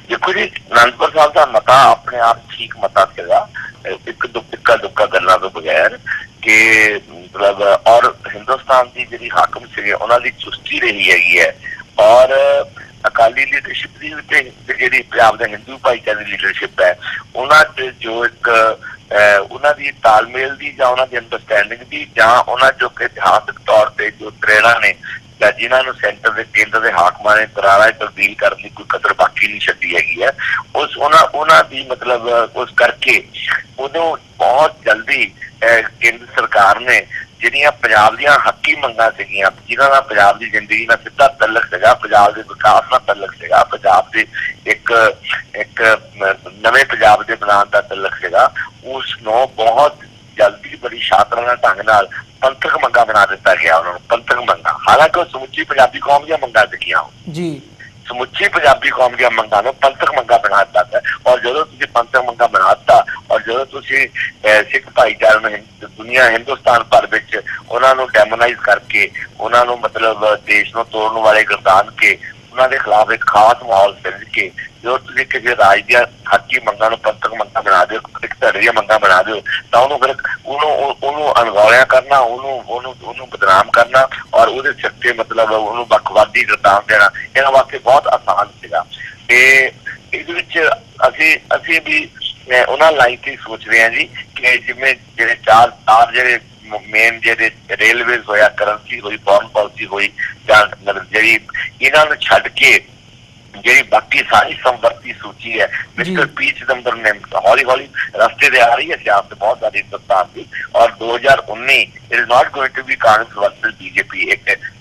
ਦੇਖੋ ਜੀ, ਅਨੰਦਪੁਰ ਸਾਹਿਬ ਦਾ ਮਤਾ ਆਪਣੇ ਆਪ ਠੀਕ ਮਤਾ ਸੀਗਾ, ਇੱਕਾ ਦੁੱਕਾ ਗੱਲਾਂ ਤੋਂ ਬਗੈਰ, ਕਿ ਮਤਲਬ ਔਰ ਹਿੰਦੁਸਤਾਨ ਦੀ ਜਿਹੜੀ ਹਾਕਮ ਸੀਗੇ ਉਹਨਾਂ ਦੀ ਚੁਸਤੀ ਰਹੀ ਹੈਗੀ ਹੈ ਔਰ ਅਕਾਲੀ ਲੀਡਰਸ਼ਿਪ ਦੀ ਜਿਹੜੀ ਪੰਜਾਬ ਦੇ ਹਿੰਦੂ ਭਾਈਚਾਰੇ ਦੀ ਲੀਡਰਸ਼ਿਪ ਹੈ, ਉਹਨਾਂ 'ਚ ਜੋ ਇੱਕ ਉਹਨਾਂ ਦੀ ਤਾਲਮੇਲ ਦੀ ਜਾਂ ਉਹਨਾਂ ਦੀ ਅੰਡਰਸਟੈਂਡਿੰਗ ਦੀ ਜਾਂ ਉਹਨਾਂ ਜੋ ਕਿ ਇਤਿਹਾਸਕ ਤੌਰ ਤੇ ਜੋ ਪ੍ਰੇਰਣਾ ਨੇ ਜਾਂ ਜਿਨ੍ਹਾਂ ਨੂੰ ਕੇਂਦਰ ਦੇ ਹਾਕਮਾਂ ਨੇ ਕਰਾਰਾਂ ਤਬਦੀਲ ਕਰਨ ਦੀ ਕੋਈ ਕਦਰ ਬਾਕੀ ਨਹੀਂ ਛੱਡੀ ਹੈਗੀ ਹੈ, ਉਹਨਾਂ ਦੀ ਮਤਲਬ ਉਸ ਕਰਕੇ ਉਦੋਂ ਬਹੁਤ ਜਲਦੀ ਕੇਂਦਰ ਸਰਕਾਰ ਨੇ ਜਿਹੜੀਆਂ ਪੰਜਾਬ ਦੀਆਂ ਹੱਕੀ ਮੰਗਾਂ ਸੀਗੀਆਂ, ਜਿਨ੍ਹਾਂ ਨਾਲ ਪੰਜਾਬ ਦੀ ਜ਼ਿੰਦਗੀ ਨਾਲ ਸਿੱਧਾ ਤਾਲੁਕ ਸੀਗਾ, ਪੰਜਾਬ ਦੇ ਵਿਕਾਸ ਨਾਲ ਤਾਲੁਕ ਸੀਗਾ, ਪੰਜਾਬ ਦੇ ਇੱਕ ਨਵੇਂ ਪੰਜਾਬ ਦੇ ਬਣਾਉਣ ਦਾ ਤਾਲੁਕ ਸੀਗਾ, ਉਸ ਨੂੰ ਬਹੁਤ ਜਲਦੀ ਬੜੀ ਸ਼ਾਤਰਾਨਾ ਢੰਗ ਨਾਲ ਪੰਥਕ ਮੰਗਾਂ ਬਣਾ ਦਿੱਤਾ ਗਿਆ। ਉਹਨਾਂ ਨੂੰ ਪੰਥਕ ਮੰਗਾਂ, ਹਾਲਾਂਕਿ ਉਹ ਸਮੁੱਚੀ ਪੰਜਾਬੀ ਕੌਮ ਦੀਆਂ ਮੰਗਾਂ ਸੀਗੀਆਂ ਜੀ, ਸਮੁੱਚੀ ਪੰਜਾਬੀ ਕੌਮ ਦੀਆਂ ਮੰਗਾਂ ਨੂੰ ਪੰਥਕ ਮੰਗਾਂ ਬਣਾ ਦਿੱਤਾ। ਔਰ ਜਦੋਂ ਤੁਸੀਂ ਪੰਥਕ ਮੰਗਾਂ ਬਣਾ ਦਿੱਤਾ ਔਰ ਜਦੋਂ ਤੁਸੀਂ ਸਿੱਖ ਭਾਈਚਾਰੇ ਨੂੰ ਦੁਨੀਆ ਹਿੰਦੁਸਤਾਨ ਭਰ ਵਿੱਚ ਉਹਨਾਂ ਨੂੰ ਡੈਮੋਨਾਈਜ਼ ਕਰਕੇ, ਉਹਨਾਂ ਨੂੰ ਮਤਲਬ ਦੇਸ਼ ਨੂੰ ਤੋੜਨ ਵਾਲੇ ਗਰਦਾਨ ਕੇ, ਉਹਨਾਂ ਦੇ ਖਿਲਾਫ ਇੱਕ ਖਾਸ ਮਾਹੌਲ ਸਿਰਜ ਕੇ, ਜਦੋਂ ਤੁਸੀਂ ਕਿਸੇ ਰਾਜ ਦੀਆਂ ਹੱਕੀ ਮੰਗਾਂ ਨੂੰ ਪੰਥਕ ਮੰਗਾਂ ਬਣਾ ਦਿਓ, ਇੱਕ ਧੜੇ ਦੀਆਂ ਮੰਗਾਂ ਬਣਾ ਦਿਓ, ਤਾਂ ਉਹਨੂੰ ਫਿਰ ਉਹਨੂੰ ਅਣਗੌਲਿਆ ਕਰਨਾ, ਉਹਨੂੰ ਬਦਨਾਮ ਕਰਨਾ ਔਰ ਉਹਦੇ ਸਿਰ ਤੇ ਮਤਲਬ ਉਹਨੂੰ ਵੱਖਵਾਦੀ ਗਰਦਾਨ ਦੇਣਾ, ਇਹਨਾਂ ਵਾਸਤੇ ਬਹੁਤ ਆਸਾਨ ਸੀਗਾ। ਤੇ ਇਹਦੇ ਵਿੱਚ ਅਸੀਂ ਵੀ ਉਹਨਾਂ ਲਾਈਨ ਤੇ ਸੋਚ ਰਹੇ ਹਾਂ ਜੀ ਕਿ ਜਿਵੇਂ ਜਿਹੜੇ ਚਾਰ ਜਿਹੜੇ ਮੇਨ ਜਿਹੜੇ ਰੇਲਵੇਜ਼ ਹੋਇਆ, ਕਰੰਸੀ ਹੋਈ, ਫੋਰਨ ਪਾਲਿਸੀ ਹੋਈ, ਜਾਂ ਜਿਹੜੀ ਇਹਨਾਂ ਨੂੰ ਛੱਡ ਕੇ ਜਿਹੜੀ ਬਾਕੀ ਸਾਰੀ ਸੰਵਰਤੀ ਸੂਚੀ ਹੈ, ਮਿਸਟਰ ਪੀ ਚਿਦੰਬਰ ਨੇ ਹੌਲੀ ਹੌਲੀ ਰਸਤੇ ਤੇ ਆ ਰਹੀ ਹੈ ਸਿਆਸਤ ਬਹੁਤ ਜ਼ਿਆਦਾ ਹਿੰਦੁਸਤਾਨ ਦੀ। ਔਰ 2019 it is not going to be Congress versus BJP,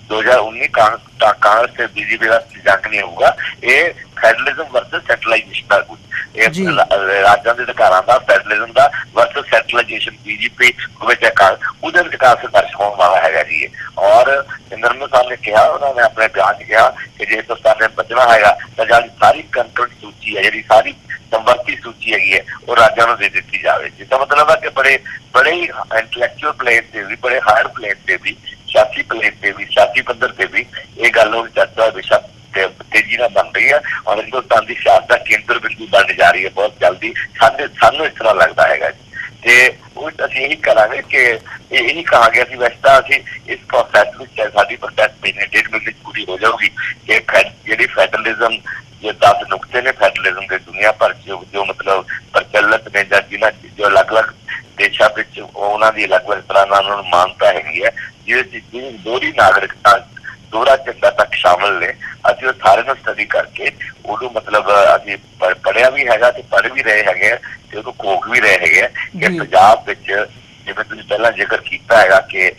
2019 Congress ਤੇ ਬੀਜੇਪੀ ਦਾ ਜੰਗ ਨਹੀਂ ਹੋਊਗਾ, ਇਹ ਫੈਡਰਲਿਜ਼ਮ ਵਰਸਸ ਸੈਟਲਾਈਜ਼ੇਸ਼ਨ ਦਾ ਕੁਝ, ਇਹ ਰਾਜਾਂ ਦੇ ਅਧਿਕਾਰਾਂ ਦਾ ਫੈਡਰਲਿਜ਼ਮ ਦਾ ਵਰਸਸ ਸੈਟਲਾਈਜ਼ੇਸ਼ਨ, ਬੀਜੇਪੀ ਵਿੱਚ ਉਹਦੇ ਵਿਚਕਾਰ ਸੰਘਰਸ਼ ਹੋਣ ਵਾਲਾ ਹੈਗਾ ਜੀ। ਔਰ ਨਰਿੰਦਰ ਸਾਹਿਬ ਨੇ ਕਿਹਾ, ਉਹਨਾਂ ਨੇ ਆਪਣੇ ਬਿਆਨ 'ਚ ਕਿਹਾ ਕਿ ਜੇ ਹਿੰਦੁਸਤਾਨ ਨੇ ਬਚਣਾ ਹੈਗਾ ਤਾਂ ਜਿਹੜੀ ਸਾਰੀ ਕੰਟਰੋਲ ਸੂਚੀ ਹੈ, ਜਿਹੜੀ ਸਾਰੀ ਸੰਵਰਤੀ ਸੂਚੀ ਹੈਗੀ ਹੈ, ਉਹ ਰਾਜਾਂ ਨੂੰ ਦੇ ਦਿੱਤੀ ਜਾਵੇ। ਜਿਸਦਾ ਮਤਲਬ ਹੈ ਕਿ ਬੜੇ ਹੀ ਇੰਟੈਲੈਕਚੁਅਲ ਪਲੇਨ ਤੇ ਵੀ, ਬੜੇ ਹਾਇਰ ਪਲੇਨ ਤੇ ਵੀ, ਸਿਆਸੀ ਪਲੇਨ ਤੇ ਵੀ, ਸਿਆਸੀ ਪੱਧਰ ਤੇ ਵੀ ਇਹ ਗੱਲ ਉਹ ਚਰਚਾ ਵਿਸ਼ਾ ਤੇਜ਼ੀ ਨਾਲ ਬਣ ਰਹੀ ਹੈ ਔਰ ਹਿੰਦੁਸਤਾਨ ਦੀ ਸਿਆਸਤ ਦਾ ਕੇਂਦਰ ਬਿੰਦੂ ਬਣ ਜਾ ਰਹੀ ਹੈ ਬਹੁਤ ਜਲਦੀ, ਸਾਨੂੰ ਇਸ ਤਰ੍ਹਾਂ ਲੱਗਦਾ ਹੈਗਾ ਜੀ। ਤੇ ਉਹ ਅਸੀਂ ਇਹੀ ਕਰਾਂਗੇ ਕਿ ਇਹੀ ਕਹਾਂਗੇ ਅਸੀਂ, ਵੈਸੇ ਤਾਂ ਅਸੀਂ ਇਸ ਪ੍ਰੋਸੈਸ ਵਿੱਚ ਸਾਡੀ ਪ੍ਰੋਸੈਸ ਮਹੀਨੇ 1.5 ਮਹੀਨੇ ਪੂਰੀ ਹੋ ਜਾਊਗੀ ਕਿ ਜਿਹੜੀ ਫੈਡਰਲਿਜ਼ਮ ਜੇ 10 ਨੁਕਤੇ ਨੇ ਫੈਡਰਲਿਜ਼ਮ ਦੇ ਦੁਨੀਆ ਭਰ ਜੋ ਮਤਲਬ ਪ੍ਰਚਲਿਤ ਨੇ ਜਾਂ ਜਿਹਨਾਂ ਜੋ ਅਲੱਗ-ਅਲੱਗ ਦੇਸ਼ਾਂ ਵਿੱਚ ਉਹਨਾਂ ਦੀ ਅਲੱਗ-ਅਲੱਗ ਤਰ੍ਹਾਂ ਨਾਲ ਉਹਨਾਂ ਨੂੰ ਮਾਨਤਾ ਹੈਗੀ ਹੈ, ਜਿਹਦੀ ਦੋਹਰੀ ਨਾਗਰਿਕਤਾ, ਦੋਹਰਾ ਝੰਡਾ ਤੱਕ ਸ਼ਾਮਲ ਨੇ, ਅਸੀਂ ਉਹ ਸਾਰੇ ਨੂੰ ਸਟੱਡੀ ਕਰਕੇ ਉਹਨੂੰ ਮਤਲਬ ਅਸੀਂ ਪੜ੍ਹਿਆ ਵੀ ਹੈਗਾ ਤੇ ਪੜ੍ਹ ਵੀ ਰਹੇ ਹੈਗੇ ਆ ਤੇ ਉਹਨੂੰ ਘੋਖ ਵੀ ਰਹੇ ਹੈਗੇ ਆ ਕਿ ਪੰਜਾਬ ਵਿੱਚ, ਜਿਵੇਂ ਤੁਸੀਂ ਪਹਿਲਾਂ ਜ਼ਿਕਰ ਕੀਤਾ ਹੈਗਾ ਕਿ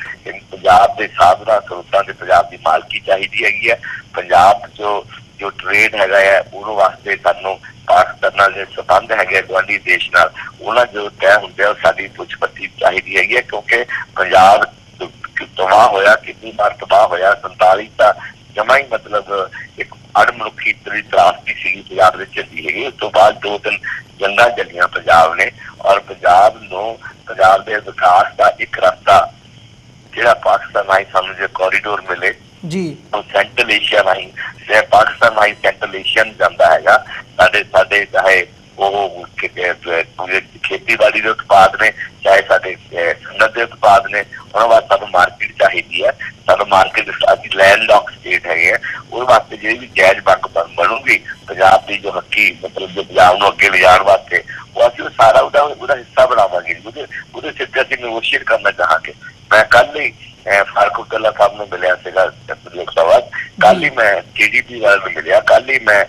ਪੰਜਾਬ ਦੇ ਸਾਧਨਾਂ ਸਰੋਤਾਂ ਤੇ ਪੰਜਾਬ ਦੀ ਮਾਲਕੀ ਚਾਹੀਦੀ ਹੈਗੀ ਹੈ, ਪੰਜਾਬ ਜੋ ਟ੍ਰੇਡ ਹੈਗਾ ਹੈ ਉਹਨੂੰ ਵਾਸਤੇ ਸਾਨੂੰ ਪਾਕਿਸਤਾਨ ਨਾਲ ਜਿਹੜੇ ਸੰਬੰਧ ਹੈਗੇ ਗੁਆਂਢੀ ਦੇਸ਼ ਨਾਲ, ਉਹਨਾਂ ਜੋ ਤੈਅ ਹੁੰਦੇ ਆ ਉਹ ਸਾਡੀ ਪੁੱਛਪੱਛੀ ਚਾਹੀਦੀ ਹੈਗੀ ਹੈ, ਕਿਉਂਕਿ ਪੰਜਾਬ ਤਬਾਹ ਹੋਇਆ, ਕਿੰਨੀ ਵਾਰ ਤਬਾਹ ਹੋਇਆ, 47 ਤਾਂ ਜਮਾ ਹੀ ਮਤਲਬ ਇੱਕ ਅਣਮਨੁੱਖੀ ਤਰਾਸਦੀ ਸੀਗੀ ਪੰਜਾਬ ਵਿੱਚ ਚੱਲੀ ਹੈਗੀ। ਉਸ ਤੋਂ ਬਾਅਦ 2-3 ਜੰਗਾਂ ਚੱਲੀਆਂ ਪੰਜਾਬ ਨੇ ਔਰ ਪੰਜਾਬ ਦੇ ਵਿਕਾਸ ਦਾ ਇੱਕ ਰਸਤਾ ਜਿਹੜਾ ਪਾਕਿਸਤਾਨ ਰਾਹੀਂ ਸਾਨੂੰ ਜੇ ਕੋਰੀਡੋਰ ਮਿਲੇ ਜੀ, ਉਹ ਸੈਂਟਰਲ ਏਸ਼ੀਆ ਰਾਹੀਂ, ਪਾਕਿਸਤਾਨ ਰਾਹੀਂ ਸੈਂਟਰਲ ਏਸ਼ੀਆ ਨੂੰ ਜਾਂਦਾ ਹੈਗਾ। ਸਾਡੇ ਚਾਹੇ ਉਹ ਖੇਤੀਬਾੜੀ ਦੇ ਉਤਪਾਦ ਨੇ, ਚਾਹੇ ਸਾਡੇ ਸਨਅਤ ਦੇ ਉਤਪਾਦ ਨੇ, ਉਹਨਾਂ ਵਾਸਤੇ ਸਾਨੂੰ ਮਾਰਕੀਟ ਚਾਹੀਦੀ ਹੈ। ਸਾਨੂੰ ਮਾਰਕੀਟ, ਅਸੀਂ ਲੈਂਡ ਲੌਕ ਸਟੇਟ ਹੈਗੇ ਆ, ਉਹਦੇ ਵਾਸਤੇ ਜਿਹੜੀ ਵੀ ਜਾਇਜ਼ ਮੰਗ ਬਣੂਗੀ ਪੰਜਾਬ ਦੀ, ਜੋ ਹੱਕੀ ਮਤਲਬ ਜੋ ਪੰਜਾਬ ਨੂੰ ਅੱਗੇ ਲਿਜਾਣ ਵਾਸਤੇ, ਉਹ ਅਸੀਂ ਉਹ ਸਾਰਾ ਉਹਦਾ ਹਿੱਸਾ ਬਣਾਵਾਂਗੇ। ਉਹਦੇ ਸਿਰ ਤੇ ਅਸੀਂ ਨੈਗੋਸ਼ੀਏਟ ਕਰਨਾ ਚਾਹਾਂਗੇ। ਮੈਂ ਕੱਲ ਹੀ ਫਾਰੂਕ ਅਬਦੁੱਲਾ ਸਾਹਿਬ ਨੂੰ ਮਿਲਿਆ ਸੀਗਾ ਲੋਕ ਸਭਾ, ਕੱਲ ਹੀ ਮੈਂ KDP ਵਾਲੇ ਨੂੰ ਮਿਲਿਆ, ਕੱਲ ਹੀ ਮੈਂ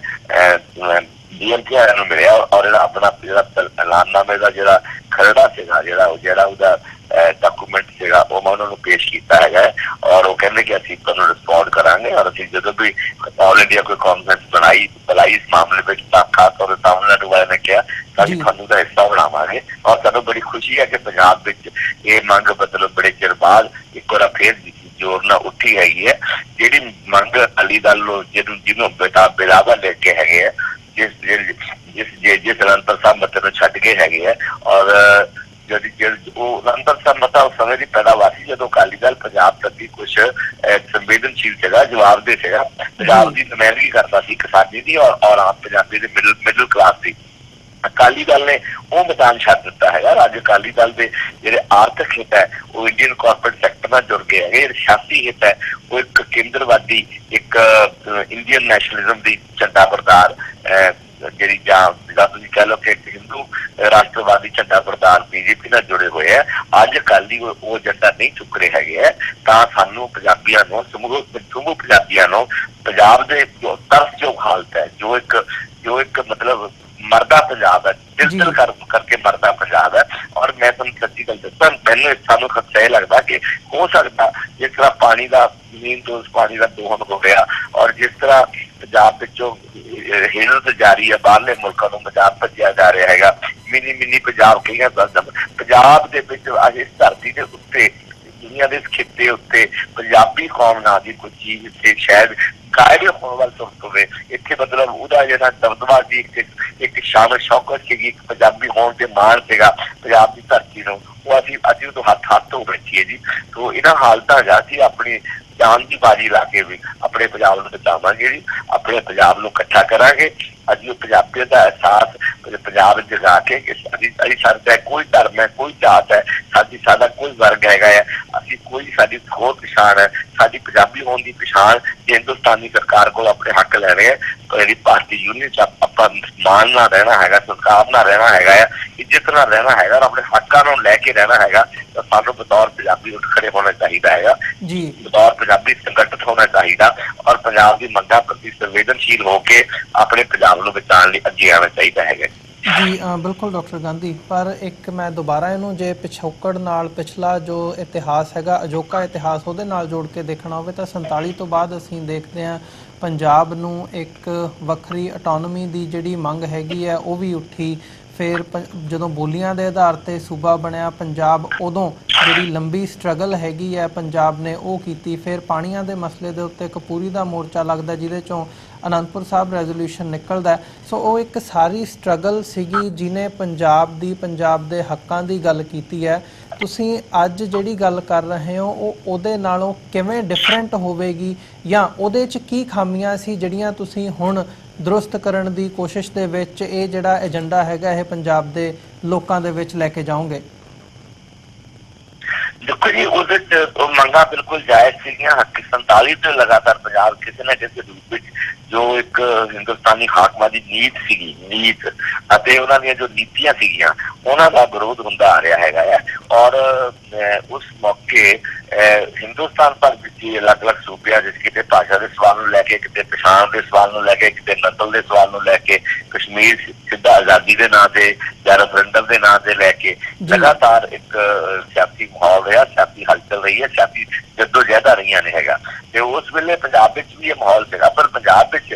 DMK ਵਾਲਿਆਂ ਨੂੰ ਮਿਲਿਆ, ਔਰ ਜਿਹੜਾ ਆਪਣਾ ਐਲਾਨਨਾਮੇ ਦਾ ਜਿਹੜਾ ਖਰੜਾ ਸੀਗਾ, ਜਿਹੜਾ ਉਹਦਾ ਡਾਕੂਮੈਂਟ ਸੀਗਾ, ਉਹ ਮੈਂ ਉਹਨਾਂ ਨੂੰ ਪੇਸ਼ ਕੀਤਾ ਹੈਗਾ। ਔਰ ਉਹ ਕਹਿੰਦੇ ਕਿ ਅਸੀਂ ਤੁਹਾਨੂੰ ਰਿਸਪੌਂਡ ਕਰਾਂਗੇ, ਔਰ ਅਸੀਂ ਜਦੋਂ ਵੀ ਆਲ ਇੰਡੀਆ ਕੋਈ ਕਾਨਫਰੰਸ ਬੁਲਾਈ ਇਸ ਮਾਮਲੇ ਵਿੱਚ, ਤਾਂ ਖਾਸ ਤੌਰ ਤੇ ਤਾਮਿਲਨਾਡੂ ਵਾਲਿਆਂ ਨੇ ਕਿਹਾ ਅਸੀਂ ਤੁਹਾਨੂੰ ਦਾ ਹਿੱਸਾ ਬਣਾਵਾਂਗੇ। ਔਰ ਸਾਨੂੰ ਬੜੀ ਖੁਸ਼ੀ ਹੈ ਕਿ ਪੰਜਾਬ ਵਿੱਚ ਇਹ ਮੰਗ ਮਤਲਬ ਬੜੇ ਚਿਰ ਬਾਅਦ ਇੱਕ ਵਾਰ ਫੇਰ ਜ਼ੋਰ ਨਾਲ ਉੱਠੀ ਹੈਗੀ ਹੈ। ਜਿਹੜੀ ਮੰਗ ਅਕਾਲੀ ਦਲ ਜਿਹਨੂੰ ਬਿਲਾਵਾ ਲੈ ਕੇ ਹੈਗੇ ਆ, ਜਿਸ ਅਨੰਦਪੁਰ ਸਾਹਿਬ ਮਤੇ ਨੂੰ ਛੱਡ ਕੇ ਹੈਗੇ ਆ, ਔਰ ਉਹ ਅਨੰਦਪੁਰ ਸਾਹਿਬ ਮਤਾ ਉਸ ਸਮੇਂ ਦੀ ਪੈਦਾਵਾਰ ਸੀ ਜਦੋਂ ਅਕਾਲੀ ਦਲ ਪੰਜਾਬ ਪ੍ਰਤੀ ਕੁਛ ਸੰਵੇਦਨਸ਼ੀਲ ਸੀਗਾ, ਜਵਾਬਦੇਹ ਸੀਗਾ, ਪੰਜਾਬ ਦੀ ਨੁਮਾਇੰਦਗੀ ਕਰਦਾ ਸੀ ਕਿਸਾਨੀ ਦੀ ਔਰ ਆਮ ਪੰਜਾਬੀ ਦੇ ਮਿਡਲ ਕਲਾਸ ਦੀ। ਅਕਾਲੀ ਦਲ ਨੇ ਉਹ ਮੈਦਾਨ ਛੱਡ ਦਿੱਤਾ ਹੈਗਾ। ਅੱਜ ਅਕਾਲੀ ਦਲ ਦੇ ਜਿਹੜੇ ਆਰਥਿਕ ਹਿੱਤ ਹੈ ਉਹ ਇੰਡੀਅਨ ਕਾਰਪੋਰੇਟ ਸੈਕਟਰ ਨਾਲ ਜੁੜ ਗਏ ਹੈਗੇ। ਸਿਆਸੀ ਹਿੱਤ ਹੈ ਉਹ ਇੱਕ ਕੇਂਦਰਵਾਦੀ, ਇੱਕ ਇੰਡੀਅਨ ਨੈਸ਼ਨਲਿਜ਼ਮ ਦੀ ਝੰਡਾ ਬਰਦਾਰ ਜਿਹੜੀ ਜਾਂ ਤੁਸੀਂ ਕਹਿ ਲਓ ਕਿ ਹਿੰਦੂ ਰਾਸ਼ਟਰਵਾਦੀ ਝੰਡਾ ਬਰਦਾਰ BJP ਨਾਲ ਜੁੜੇ ਹੋਏ ਹੈ। ਅੱਜ ਅਕਾਲੀ ਉਹ ਝੰਡਾ ਨਹੀਂ ਚੁੱਕ ਰਹੇ ਹੈਗੇ ਹੈ। ਤਾਂ ਸਾਨੂੰ ਪੰਜਾਬੀਆਂ ਨੂੰ, ਸਮੂਹ ਪੰਜਾਬੀਆਂ ਨੂੰ ਪੰਜਾਬ ਦੇ ਜੋ ਤਰਸਯੋਗ ਹਾਲਤ ਹੈ, ਜੋ ਇੱਕ ਮਤਲਬ ਮਰਦਾ ਪੰਜਾਬ ਹੈ, ਦਿਲ ਕਰਕੇ ਮਰਦਾ ਪੰਜਾਬ ਹੈ। ਔਰ ਮੈਂ ਤੁਹਾਨੂੰ ਸੱਚੀ ਗੱਲ ਦੱਸਾਂ, ਮੈਨੂੰ ਸਾਨੂੰ ਖਦਸ਼ਾ ਇਹ ਲੱਗਦਾ ਕਿ ਹੋ ਸਕਦਾ ਜਿਸ ਤਰ੍ਹਾਂ ਪਾਣੀ ਦਾ ਜ਼ਮੀਨ ਤੋਂ ਉਸ ਪਾਣੀ ਦਾ ਦੋਹਨ ਹੋ ਰਿਹਾ, ਔਰ ਜਿਸ ਤਰ੍ਹਾਂ ਪੰਜਾਬ ਵਿੱਚੋਂ ਹਿਜਰਤ ਜਾਰੀ ਹੈ, ਬਾਹਰਲੇ ਮੁਲਕਾਂ ਨੂੰ ਪੰਜਾਬ ਭੱਜਿਆ ਜਾ ਰਿਹਾ ਹੈਗਾ, ਮਿਨੀ ਪੰਜਾਬ ਕਹੀਆਂ ਪੰਜਾਬ ਦੇ ਵਿੱਚ ਅੱਜ ਇਸ ਧਰਤੀ ਦੇ ਉੱਤੇ, ਦੁਨੀਆ ਦੇ ਇਸ ਖਿੱਤੇ ਉੱਤੇ ਪੰਜਾਬੀ ਕੌਮ ਨਾਂ ਦੀ ਕੋਈ ਚੀਜ਼ ਇੱਥੇ ਸ਼ਾਇਦ ਗਾਇਬ ਹੋਣ ਵੱਲ ਤੁਰ ਪਵੇ। ਇੱਥੇ ਮਤਲਬ ਉਹਦਾ ਜਿਹੜਾ ਦਬਦਬਾ ਸੀ, ਇੱਕ ਸ਼ਾਨ ਸ਼ੌਕਤ ਸੀਗੀ, ਇੱਕ ਪੰਜਾਬੀ ਹੋਣ ਤੇ ਮਾਣ ਸੀਗਾ ਪੰਜਾਬ ਦੀ ਧਰਤੀ ਨੂੰ, ਉਹ ਅਸੀਂ ਉਦੋਂ ਹੱਥ ਹੋ ਬੈਠੀਏ ਜੀ। ਸੋ ਇਹਨਾਂ ਹਾਲਤਾਂ ਜਾ ਅਸੀਂ ਆਪਣੀ ਜਾਨ ਦੀ ਬਾਜੀ ਲਾ ਕੇ ਵੀ ਆਪਣੇ ਪੰਜਾਬ ਨੂੰ ਬਚਾਵਾਂਗੇ ਜੀ, ਆਪਣੇ ਪੰਜਾਬ ਨੂੰ ਇਕੱਠਾ ਕਰਾਂਗੇ। ਅਸੀਂ ਉਹ ਪੰਜਾਬੀਅਤ ਦਾ ਅਹਿਸਾਸ ਪੰਜਾਬ ਜਗਾ ਕੇ ਕਿ ਅਸੀਂ ਸਾਡਾ ਕੋਈ ਧਰਮ ਹੈ, ਕੋਈ ਜਾਤ ਹੈ, ਸਾਡਾ ਕੋਈ ਵਰਗ ਹੈਗਾ ਹੈ, ਅਸੀਂ ਸਾਡੀ ਹੋਰ ਪਛਾਣ ਹੈ, ਸਾਡੀ ਪੰਜਾਬੀ ਹੋਣ ਦੀ ਪਛਾਣ। ਜੇ ਹਿੰਦੁਸਤਾਨੀ ਸਰਕਾਰ ਕੋਲ ਆਪਣੇ ਹੱਕ ਲੈਣੇ ਹੈ, ਜਿਹੜੀ ਭਾਰਤੀ ਯੂਨੀਅਨ ਚ ਆਪਾਂ ਮਾਣ ਨਾਲ ਰਹਿਣਾ ਹੈਗਾ, ਸਤਿਕਾਰ ਨਾਲ ਰਹਿਣਾ ਹੈਗਾ ਹੈ, ਇੱਜ਼ਤ ਨਾਲ ਰਹਿਣਾ ਹੈਗਾ, ਔਰ ਆਪਣੇ ਹੱਕਾਂ ਨੂੰ ਲੈ ਕੇ ਰਹਿਣਾ ਹੈਗਾ, ਤਾਂ ਸਾਨੂੰ ਬਤੌਰ ਪੰਜਾਬੀ ਉੱਠ ਖੜੇ ਹੋਣਾ ਚਾਹੀਦਾ ਹੈਗਾ ਜੀ, ਬਤੌਰ ਪੰਜਾਬੀ ਸੰਗਠਿਤ ਹੋਣਾ ਚਾਹੀਦਾ, ਔਰ ਪੰਜਾਬ ਦੀ ਮੰਗਾਂ ਪ੍ਰਤੀ ਸੰਵੇਦਨਸ਼ੀਲ ਹੋ ਕੇ ਆਪਣੇ ਪੰਜਾਬ ਨੂੰ ਬਚਾਉਣ ਲਈ ਅੱਗੇ ਆਉਣਾ ਚਾਹੀਦਾ ਹੈਗਾ ਜੀ। ਬਿਲਕੁਲ ਡਾਕਟਰ ਗਾਂਧੀ, ਪਰ ਇੱਕ ਮੈਂ ਦੁਬਾਰਾ ਇਹਨੂੰ ਜੇ ਪਿਛੋਕੜ ਨਾਲ ਪਿਛਲਾ ਜੋ ਇਤਿਹਾਸ ਹੈਗਾ, ਅਜੋਕਾ ਇਤਿਹਾਸ, ਉਹਦੇ ਨਾਲ ਜੋੜ ਕੇ ਦੇਖਣਾ ਹੋਵੇ ਤਾਂ 47 ਤੋਂ ਬਾਅਦ ਅਸੀਂ ਦੇਖਦੇ ਹਾਂ ਪੰਜਾਬ ਨੂੰ ਇੱਕ ਵੱਖਰੀ ਆਟੋਨਮੀ ਦੀ ਜਿਹੜੀ ਮੰਗ ਹੈਗੀ ਹੈ ਉਹ ਵੀ ਉੱਠੀ। ਫਿਰ ਜਦੋਂ ਬੋਲੀਆਂ ਦੇ ਆਧਾਰ 'ਤੇ ਸੂਬਾ ਬਣਿਆ ਪੰਜਾਬ, ਉਦੋਂ ਜਿਹੜੀ ਲੰਬੀ ਸਟਰਗਲ ਹੈਗੀ ਹੈ ਪੰਜਾਬ ਨੇ ਉਹ ਕੀਤੀ। ਫਿਰ ਪਾਣੀਆਂ ਦੇ ਮਸਲੇ ਦੇ ਉੱਤੇ ਕਪੂਰੀ ਦਾ ਮੋਰਚਾ ਲੱਗਦਾ ਜਿਹਦੇ 'ਚੋਂ ਅਨੰਦਪੁਰ ਸਾਹਿਬ ਰੈਜ਼ੋਲਿਊਸ਼ਨ ਨਿਕਲਦਾ। ਸੋ ਉਹ ਇੱਕ ਸਾਰੀ ਸਟਰਗਲ ਸੀਗੀ ਜਿਹਨੇ ਪੰਜਾਬ ਦੇ ਹੱਕਾਂ ਦੀ ਗੱਲ ਕੀਤੀ ਹੈ। ਤੁਸੀਂ ਅੱਜ ਜਿਹੜੀ ਗੱਲ ਕਰ ਰਹੇ ਹੋ ਉਹ ਉਹਦੇ ਨਾਲੋਂ ਕਿਵੇਂ ਡਿਫਰੈਂਟ ਹੋਵੇਗੀ, ਜਾਂ ਉਹਦੇ 'ਚ ਕੀ ਖਾਮੀਆਂ ਸੀ ਜਿਹੜੀਆਂ ਤੁਸੀਂ ਹੁਣ ਦਰੁਸਤ ਕਰਨ ਦੀ ਕੋਸ਼ਿਸ਼ ਦੇ ਵਿੱਚ ਇਹ ਜਿਹੜਾ ਏਜੰਡਾ ਹੈਗਾ ਇਹ ਪੰਜਾਬ ਦੇ ਲੋਕਾਂ ਦੇ ਵਿੱਚ ਲੈ ਕੇ ਜਾਓਗੇ? ਦੇਖੋ ਜੀ, ਉਹਦੇ ਚ ਮੰਗਾਂ ਬਿਲਕੁਲ ਜਾਇਜ਼ ਸੀਗੀਆਂ। 47 ਤੋਂ ਲਗਾਤਾਰ ਪੰਜਾਬ ਕਿਸੇ ਨਾ ਕਿਸੇ ਰੂਪ ਵਿੱਚ ਜੋ ਇੱਕ ਹਿੰਦੁਸਤਾਨੀ ਹਾਕਮਾਂ ਦੀ ਨੀਤ ਅਤੇ ਉਹਨਾਂ ਦੀਆਂ ਜੋ ਨੀਤੀਆਂ ਸੀਗੀਆਂ ਉਹਨਾਂ ਦਾ ਵਿਰੋਧ ਹੁੰਦਾ ਆ ਰਿਹਾ ਹੈਗਾ ਹੈ। ਔਰ ਉਸ ਮੌਕੇ ਹਿੰਦੁਸਤਾਨ ਭਰ ਵਿੱਚ ਅਲੱਗ-ਅਲੱਗ ਸੂਬਿਆਂ ਜਿਸ ਕਿਤੇ ਭਾਸ਼ਾ ਦੇ ਸਵਾਲ ਨੂੰ ਲੈ ਕੇ, ਕਿਤੇ ਪਛਾਣ ਦੇ ਸਵਾਲ ਨੂੰ ਲੈ ਕੇ, ਕਿਤੇ ਨਸਲ ਦੇ ਸਵਾਲ ਨੂੰ ਲੈ ਕੇ, ਕਸ਼ਮੀਰ ਸਿੱਧਾ ਆਜ਼ਾਦੀ ਦੇ ਨਾਂ ਤੇ ਜਾਂ ਰੈਫਰੈਂਡਮ ਦੇ ਨਾਂ ਤੇ ਲੈ ਕੇ ਲਗਾਤਾਰ ਇੱਕ ਸਿਆਸੀ ਮਾਹੌਲ ਰਿਹਾ, ਸਿਆਸੀ ਹਲਚਲ ਰਹੀ ਹੈ, ਸਿਆਸੀ ਜੱਦੋ-ਜਹਿਦਾਂ ਰਹੀਆਂ ਨੇ ਹੈਗਾ। ਤੇ ਉਸ ਵੇਲੇ ਪੰਜਾਬ ਵਿੱਚ ਵੀ ਇਹ ਮਾਹੌਲ ਸੀਗਾ, ਪਰ ਪੰਜਾਬ ਵਿੱਚ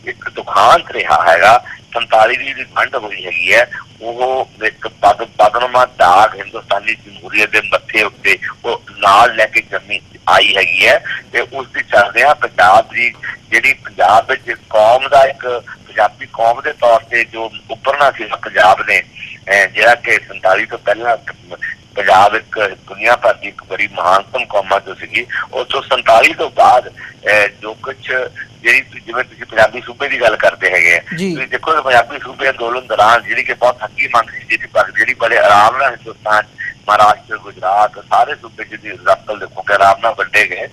ਇੱਕ ਦੁਖਾਂਤ ਰਿਹਾ ਹੈਗਾ। 47 ਦੀ ਜਿਹੜੀ ਵੰਡ ਹੋਈ ਹੈਗੀ ਹੈ ਉਹ ਇੱਕ ਬਦਨੁਮਾ ਦਾਗ ਹਿੰਦੁਸਤਾਨੀ ਜਮਹੂਰੀਅਤ ਦੇ ਮੱਥੇ ਉੱਤੇ ਉਹ ਨਾਲ ਲੈ ਕੇ ਜੰਮੀ ਆਈ ਹੈਗੀ ਹੈ। ਤੇ ਉਸ ਦੀ ਚੱਲਦਿਆਂ ਪੰਜਾਬ ਦੀ ਜਿਹੜੀ ਪੰਜਾਬ ਵਿੱਚ ਕੌਮ ਦਾ ਇੱਕ ਪੰਜਾਬੀ ਕੌਮ ਦੇ ਤੌਰ ਤੇ ਜੋ ਉੱਭਰਨਾ ਸੀ ਪੰਜਾਬ ਨੇ, ਜਿਹੜਾ ਕਿ 47 ਤੋਂ ਪਹਿਲਾਂ पंजाब एक दुनिया भर की एक बड़ी महानतम कौमां चो सीगी। उस तो 47 तो बाद जो कुछ जिवें तुसीं पंजाबी सूबे की गल करते हैं, तुसीं देखो पंजाबी सूबे अंदोलन दौरान जी कि बहुत हंगी मंग सी जी बड़े आराम नाल हिंदुस्तान महाराष्ट्र गुजरात सारे सूबे जी एग्जाम्पल देखो कि आराम नाल वंडे गए।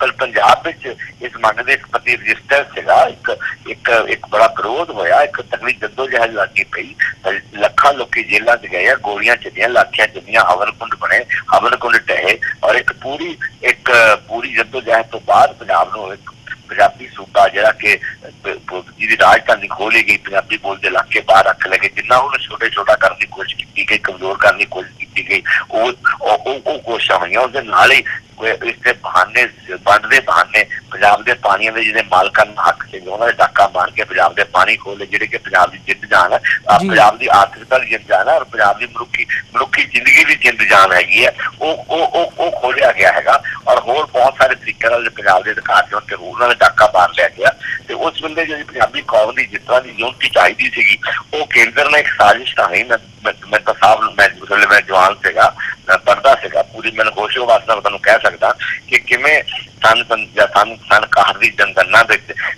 पर पंजाब विच इस मंग के प्रति रजिस्टेंस सीगा, एक एक बड़ा विरोध होया, एक तगड़ी जद्दोजहद लगी पई, लखां लोकी जेलां च गए, गोलियां चलियां, लाठियां चलियां, हवनकुंड बने, हवनकुंड ढहे और एक पूरी जद्दोजहद तो बाद पंजाब नूं एक पंजाबी सूबा जिहड़ा कि जिहदी राजधानी खोली गई, पंजाबी बोलते इलाके बाहर रख लगे, जिन्ना उन्हें छोटे छोटा करने की कोशिश की गई, कमजोर करने की कोशिश की गई, वो कोशिशां हुई। उसदे नाल ही इसके बहाने बंद के बहाने पंजाब के पानियों के जिन्हें मालकान हक से उन्होंने डाका मार के पंजाब के पानी खोले, जिहड़े कि पंजाब की जिंद जान है, पंजाब की आर्थिकता की जिंद जान है और पंजाब की मनुखी जिंदगी की जिंद जान हैगी है, वो खोलिया गया है। और होर बहुत सारे तरीके पंजाब के अधिकारियों के उन्होंने डाका मार लिया गया। तो उस वेले जी पंजाबी कौम की जिस तरह की यूनिटी चाहिए सी, वो केंद्र ने एक साजिश ढाई। मैं तो साहब मैं जवान सेगा, पढ़ता सेगा, पूरी मैंने होशो वासना तुहानूं कह सकदा कि किवें सन 61 की जनगणना